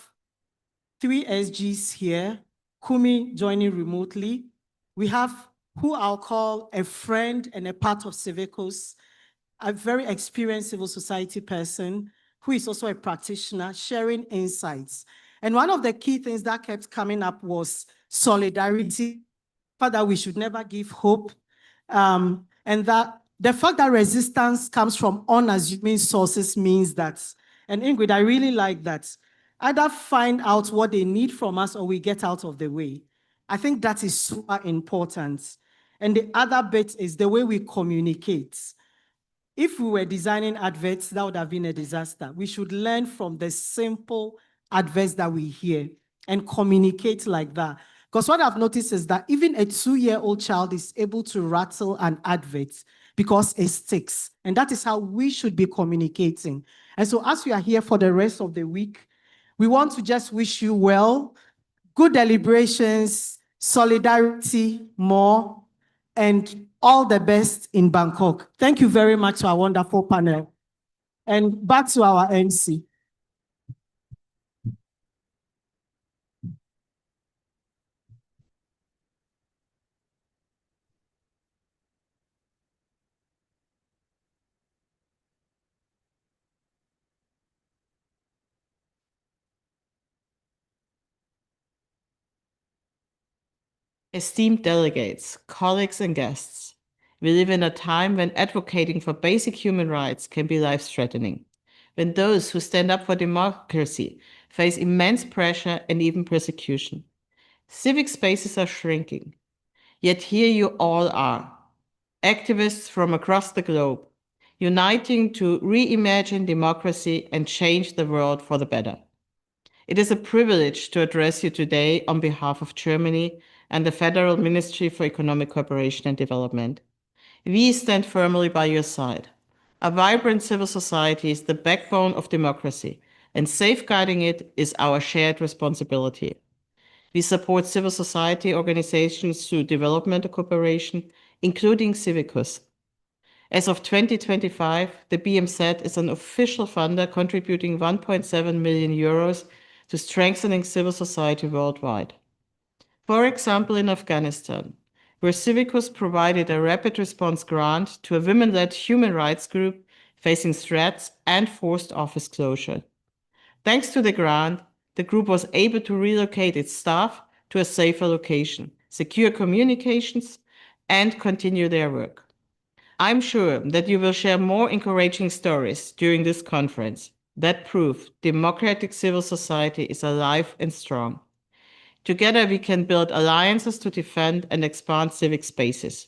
3 SGs here, Kumi joining remotely. We have who I'll call a friend and a part of Civicus, a very experienced civil society person who is also a practitioner, sharing insights. And one of the key things that kept coming up was solidarity, fact that we should never give hope, and that the fact that resistance comes from unassuming sources means that, and Ingrid, I really like that, either find out what they need from us or we get out of the way. I think that is super important. And the other bit is the way we communicate. If we were designing adverts, that would have been a disaster. We should learn from the simple adverts that we hear and communicate like that. Because what I've noticed is that even a 2-year-old child is able to rattle an advert because it sticks. And that is how we should be communicating. And so as we are here for the rest of the week, we want to just wish you well, good deliberations, solidarity more, and all the best in Bangkok. Thank you very much to our wonderful panel. And back to our MC. Esteemed delegates, colleagues, and guests, we live in a time when advocating for basic human rights can be life-threatening, when those who stand up for democracy face immense pressure and even persecution. Civic spaces are shrinking, yet here you all are, activists from across the globe, uniting to reimagine democracy and change the world for the better. It is a privilege to address you today on behalf of Germany and the Federal Ministry for Economic Cooperation and Development. We stand firmly by your side. A vibrant civil society is the backbone of democracy, and safeguarding it is our shared responsibility. We support civil society organizations through development cooperation, including Civicus. As of 2025, the BMZ is an official funder contributing 1.7 million euros to strengthening civil society worldwide. For example, in Afghanistan, where Civicus provided a rapid response grant to a women-led human rights group facing threats and forced office closure. Thanks to the grant, the group was able to relocate its staff to a safer location, secure communications, and continue their work. I'm sure that you will share more encouraging stories during this conference that prove democratic civil society is alive and strong. Together, we can build alliances to defend and expand civic spaces.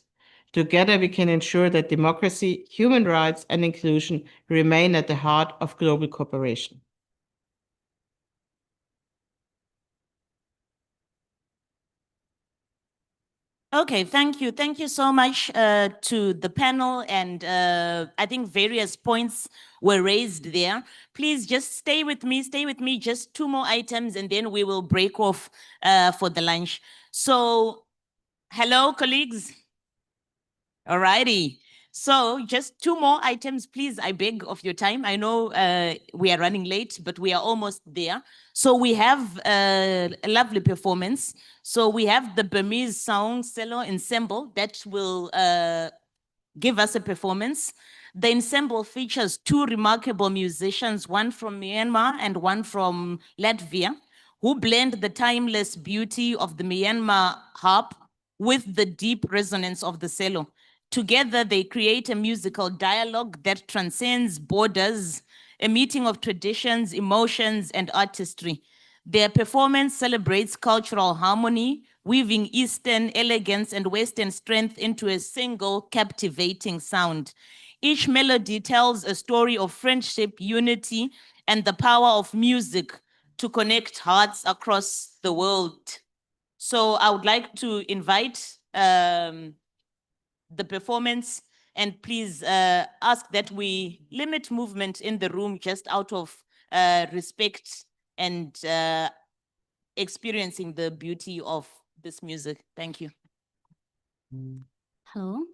Together, we can ensure that democracy, human rights, and inclusion remain at the heart of global cooperation. Okay, thank you. Thank you so much to the panel, and I think various points were raised there. Please just stay with me, just 2 more items, and then we will break off for the lunch. So, hello, colleagues. All righty. So just 2 more items, please. I beg of your time. I know we are running late, but we are almost there. So we have a lovely performance. So we have the Burmese Sound Cello Ensemble that will give us a performance. The ensemble features 2 remarkable musicians, one from Myanmar and one from Latvia, who blend the timeless beauty of the Myanmar harp with the deep resonance of the cello. Together, they create a musical dialogue that transcends borders, a meeting of traditions, emotions, and artistry. Their performance celebrates cultural harmony, weaving Eastern elegance and Western strength into a single captivating sound. Each melody tells a story of friendship, unity, and the power of music to connect hearts across the world. So I would like to invite the performance, and please ask that we limit movement in the room just out of respect and experiencing the beauty of this music. Thank you. Hello.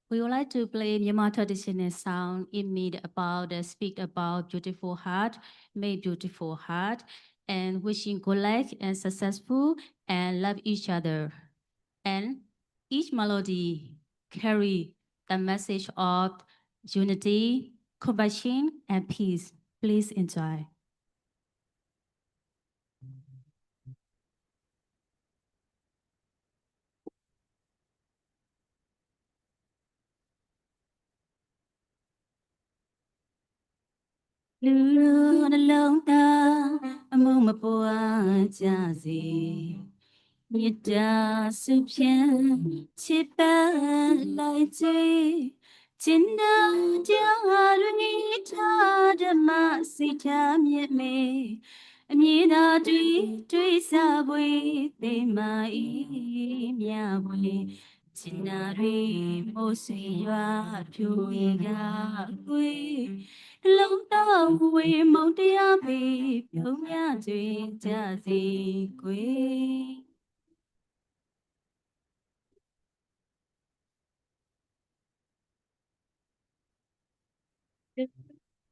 We would like to play Myanmar traditional sound. It means about speak about beautiful heart, make beautiful heart, and wishing good luck and successful and love each other. And each melody carry the message of unity, compassion, and peace. Please enjoy. Lulu na long ta among mapua jazi. မြတ်တာစုဖြင့်ချစ်ပန်းလိုက်ခြင်းကျင်နာတရားရင်းထားဓမ္မစိတ်ထားမြတ်မေအမြင်သာတွေ့စားပွေသိမဤမြပွေကျင်နာတွေမိုးဆွေရွာဖြူဝေကကွေလုံးတော်ဝေမုံတရားပေပြုံးမြကြွေကြစီကွေ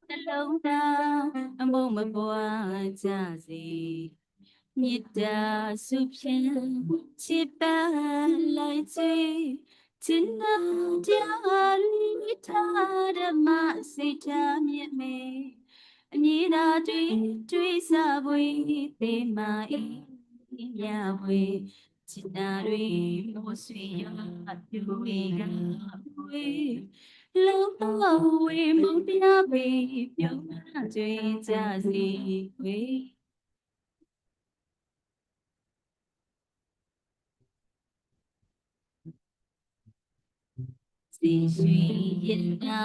နှလုံးသားအမုံမပွားကြစေမေတ္တာစုဖြင့်ချစ်ပန်းလိုက်ခြင်းကျင်နာတရားရိထားဓမ္မစိတ်ထားမြတ်မေအမြင်သာတွေ့စားပွေသိမာဤမြပွေจิตนาတွေမိုးဆွေရပြူဝေကပွေ လုံးတော်ဝေမုံတရားပေပြုံးကြွေကြစီကွေစီရွှေရင်နာ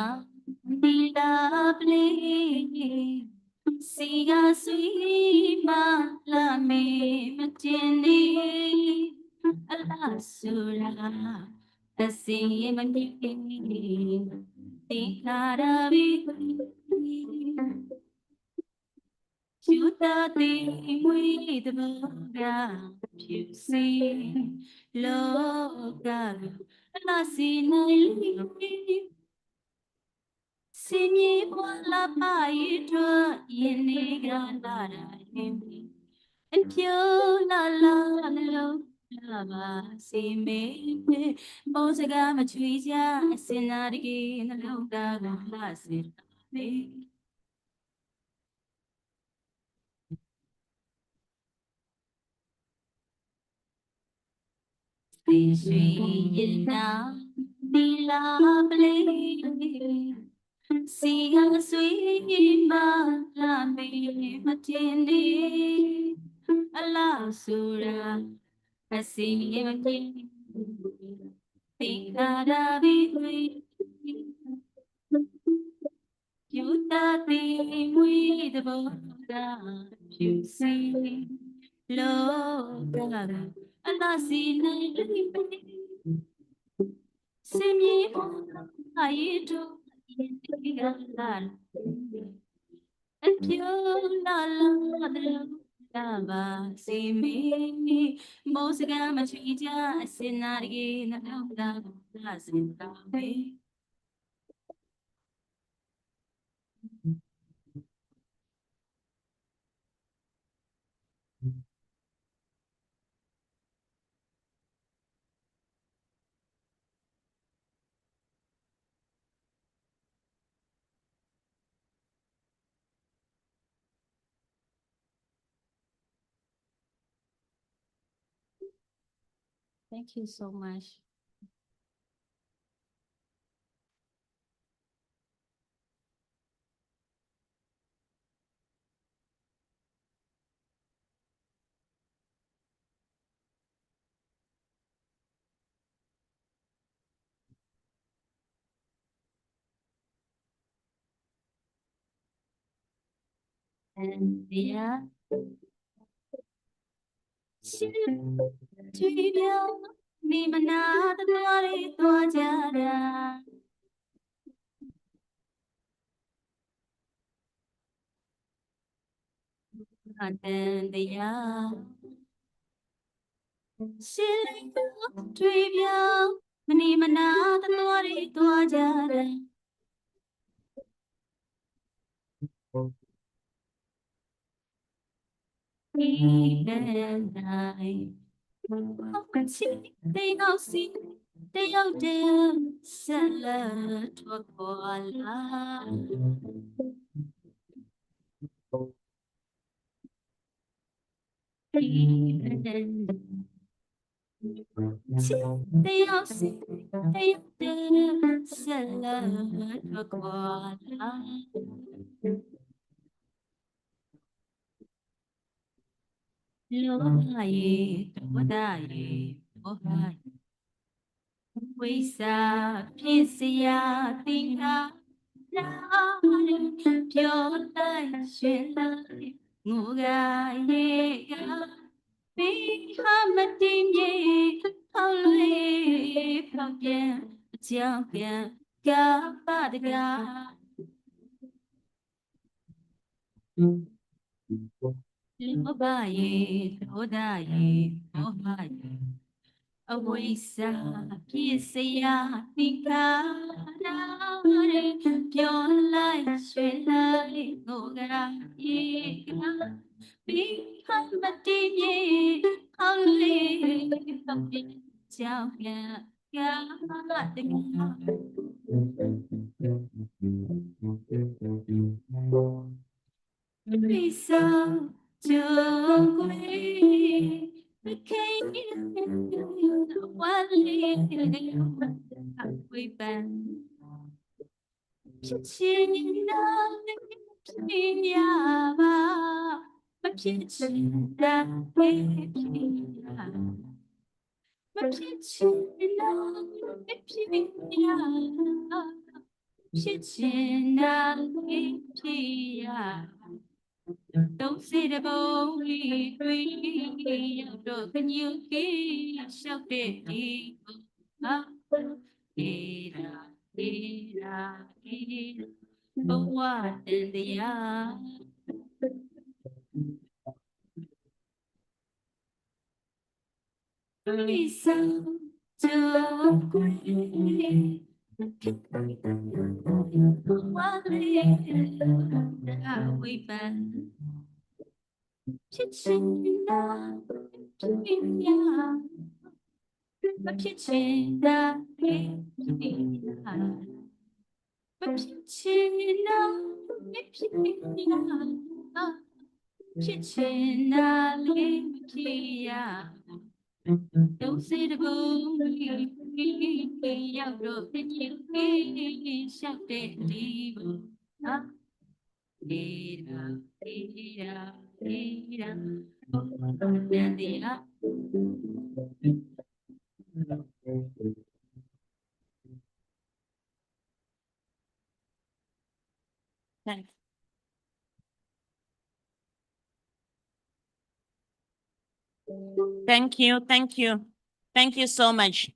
ဒီလာပလေးစီကဆွေမလာမေမတင်နေအလားဆူရာအစီမမြင်တိခါရဘီ ယူတာတိမွေတဘောကဖြစ်စီလောကအလားစီနိုင်လီစင်မြေပေါ်လာပါရီတော့ယင်းနေကလာရင်အပြိုလာနှလုံးလာပါစီမေမောစကားမချွေကြအစင်နာတကြီးနှလုံးသားကလှစေမေ စီရွှေရင်နာဒီလာပလေးစီကဆွေမလာမေမတင်နေအလားဆူရာအစီမပြေတိခါရာဘီဝေယူတာတိမွေတဘောကဖြူစီလောကအလားစီနိုင်လိမ့်မယ် စင်မြေပေါ်အရီတို့ယင်းဒီကလာအပြိုလာလာပါစီမီမောစကမချီကြအစင်နာရီနှလုံးသားလာစင်တာပဲ Thank you so much. And yeah, she to me manada dwari dwajara. And then the yeah, ရှင်းလိုက်တော့တွေ့ပြောင်းမနေမနာသတော်တွေသွားကြတယ် Even I, can see they all see they all do salad to koala. Even they all see they all do salad to koala. Lohaye, wadaye, ohaye. We sa pisia tinga na pure life shela muga ye ga bi hamatin ye hao lui phao pian chiao pian ga ba de ga lo ba ye lo da ye lo ha ye away sa pisia tinga na pure life shela muga ye ga bi hamatin ye hao lui phao pian chiao pian ga ba de ga Vì sao trường quê cái quá liền quê bạn trên đó trên nhà ba bắt trên đã quê nhà bắt trên đó trên nhà trên đã quê nhà Don't see the boy free, don't can you hear shout it? Ah, ira, ira, ira, but what in the air? Listen to great. What are we been? Chitchina, chitchina, chitchina, chitchina, chitchina, chitchina, don't see the boom, out of the new shout it, Ira, ira, ira, ira. Thank Thank you, thank you. Thank you so much.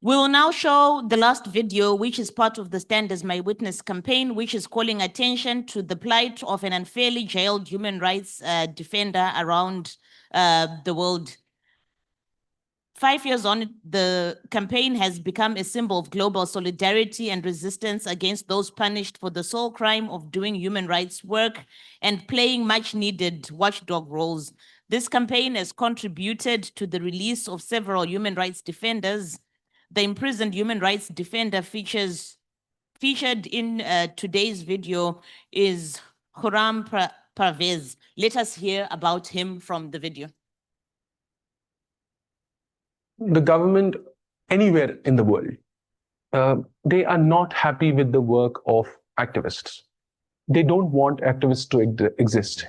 We will now show the last video, which is part of the Stand as My Witness campaign, which is calling attention to the plight of an unfairly jailed human rights defender around the world. 5 years on, the campaign has become a symbol of global solidarity and resistance against those punished for the sole crime of doing human rights work and playing much needed watchdog roles. This campaign has contributed to the release of several human rights defenders. The imprisoned human rights defender featured in today's video is Khurram Parvez. Let us hear about him from the video. The government anywhere in the world, they are not happy with the work of activists. They don't want activists to exist.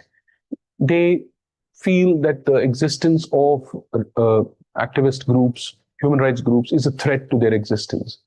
They feel that the existence of activist groups, human rights groups, is a threat to their existence.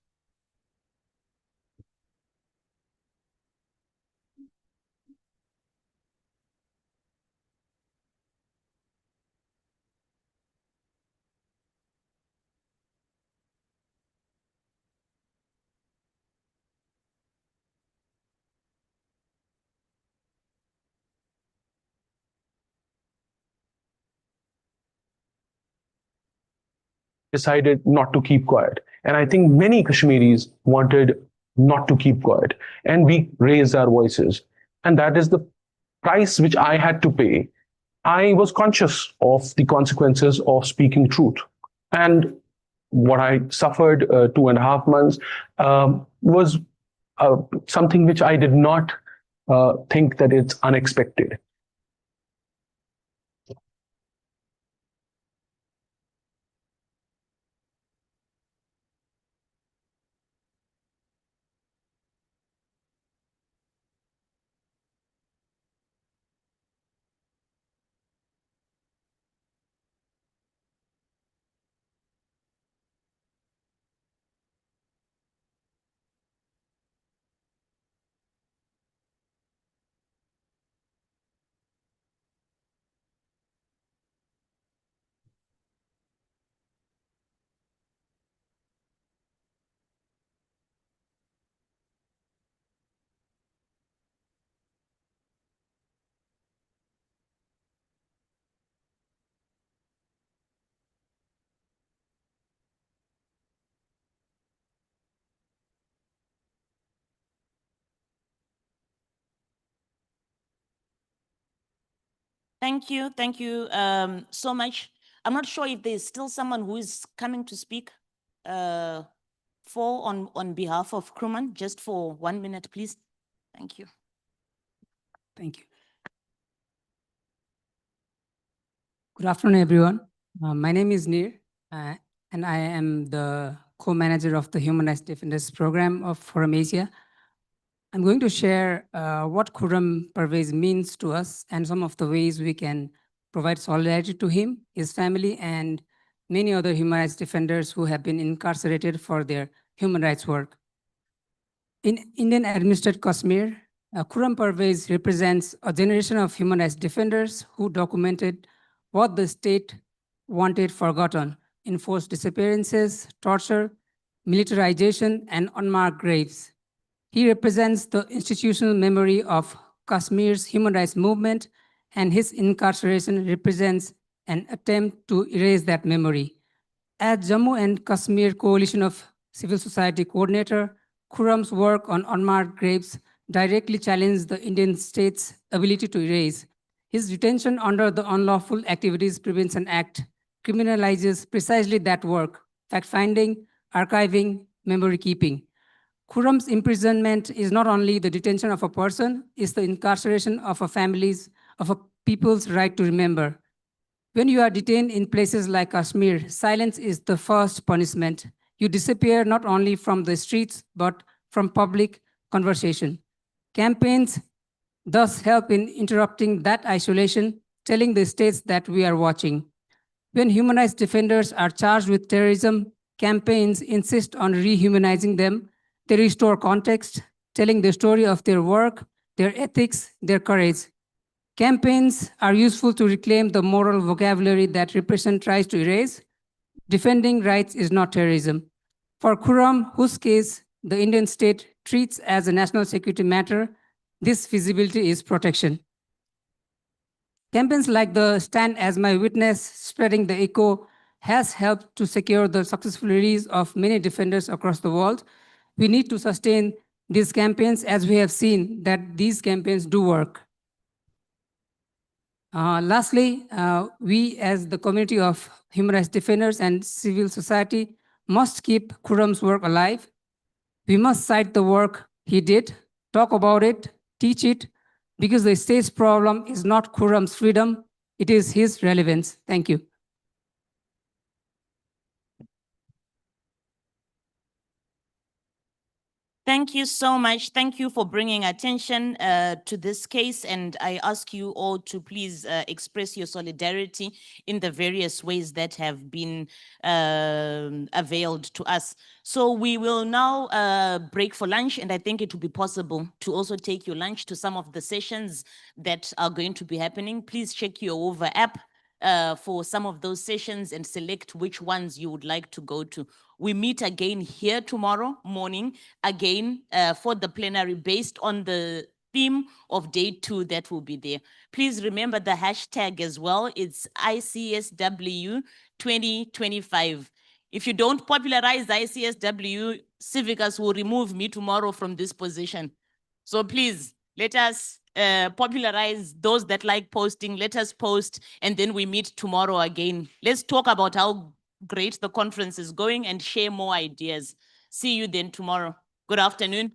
decided not to keep quiet. And I think many Kashmiris wanted not to keep quiet. And we raised our voices. And that is the price which I had to pay. I was conscious of the consequences of speaking truth. And what I suffered 2.5 months was something which I did not think that it's unexpected. Thank you so much. I'm not sure if there's still someone who is coming to speak on behalf of Krumman, just for 1 minute, please. Thank you. Thank you. Good afternoon, everyone. My name is Nir, and I am the co-manager of the Human Rights Defenders Program of Forum Asia. I'm going to share what Khurram Parvez means to us and some of the ways we can provide solidarity to him, his family, and many other human rights defenders who have been incarcerated for their human rights work. In Indian administered Kashmir, Khurram Parvez represents a generation of human rights defenders who documented what the state wanted forgotten: enforced disappearances, torture, militarization, and unmarked graves. He represents the institutional memory of Kashmir's human rights movement, and his incarceration represents an attempt to erase that memory. As Jammu and Kashmir Coalition of Civil Society Coordinator, Khurram's work on unmarked graves directly challenged the Indian state's ability to erase. His detention under the Unlawful Activities Prevention Act criminalizes precisely that work: fact-finding, archiving, memory keeping. Khurram's imprisonment is not only the detention of a person, it's the incarceration of a people's right to remember. When you are detained in places like Kashmir, silence is the first punishment. You disappear not only from the streets, but from public conversation. Campaigns thus help in interrupting that isolation, telling the states that we are watching. When human rights defenders are charged with terrorism, campaigns insist on rehumanizing them. They restore context, telling the story of their work, their ethics, their courage. Campaigns are useful to reclaim the moral vocabulary that repression tries to erase. Defending rights is not terrorism. For Khurram, whose case the Indian state treats as a national security matter, this visibility is protection. Campaigns like the Stand as My Witness, spreading the echo, has helped to secure the successful release of many defenders across the world. We need to sustain these campaigns, as we have seen that these campaigns do work. Lastly, we as the community of human rights defenders and civil society must keep Khurram's work alive. We must cite the work he did, talk about it, teach it, because the state's problem is not Khurram's freedom, it is his relevance. Thank you. Thank you so much. Thank you for bringing attention to this case. And I ask you all to please express your solidarity in the various ways that have been availed to us. So we will now break for lunch. And I think it will be possible to also take your lunch to some of the sessions that are going to be happening. Please check your Over app for some of those sessions and select which ones you would like to go to. We meet again here tomorrow morning, again for the plenary based on the theme of day 2 that will be there. Please remember the hashtag as well. It's ICSW 2025. If you don't popularize the ICSW, Civicus will remove me tomorrow from this position. So please, let us popularize those that like posting. Let us post, and then we meet tomorrow again. Let's talk about how great the conference is going and share more ideas. See you then tomorrow. Good afternoon.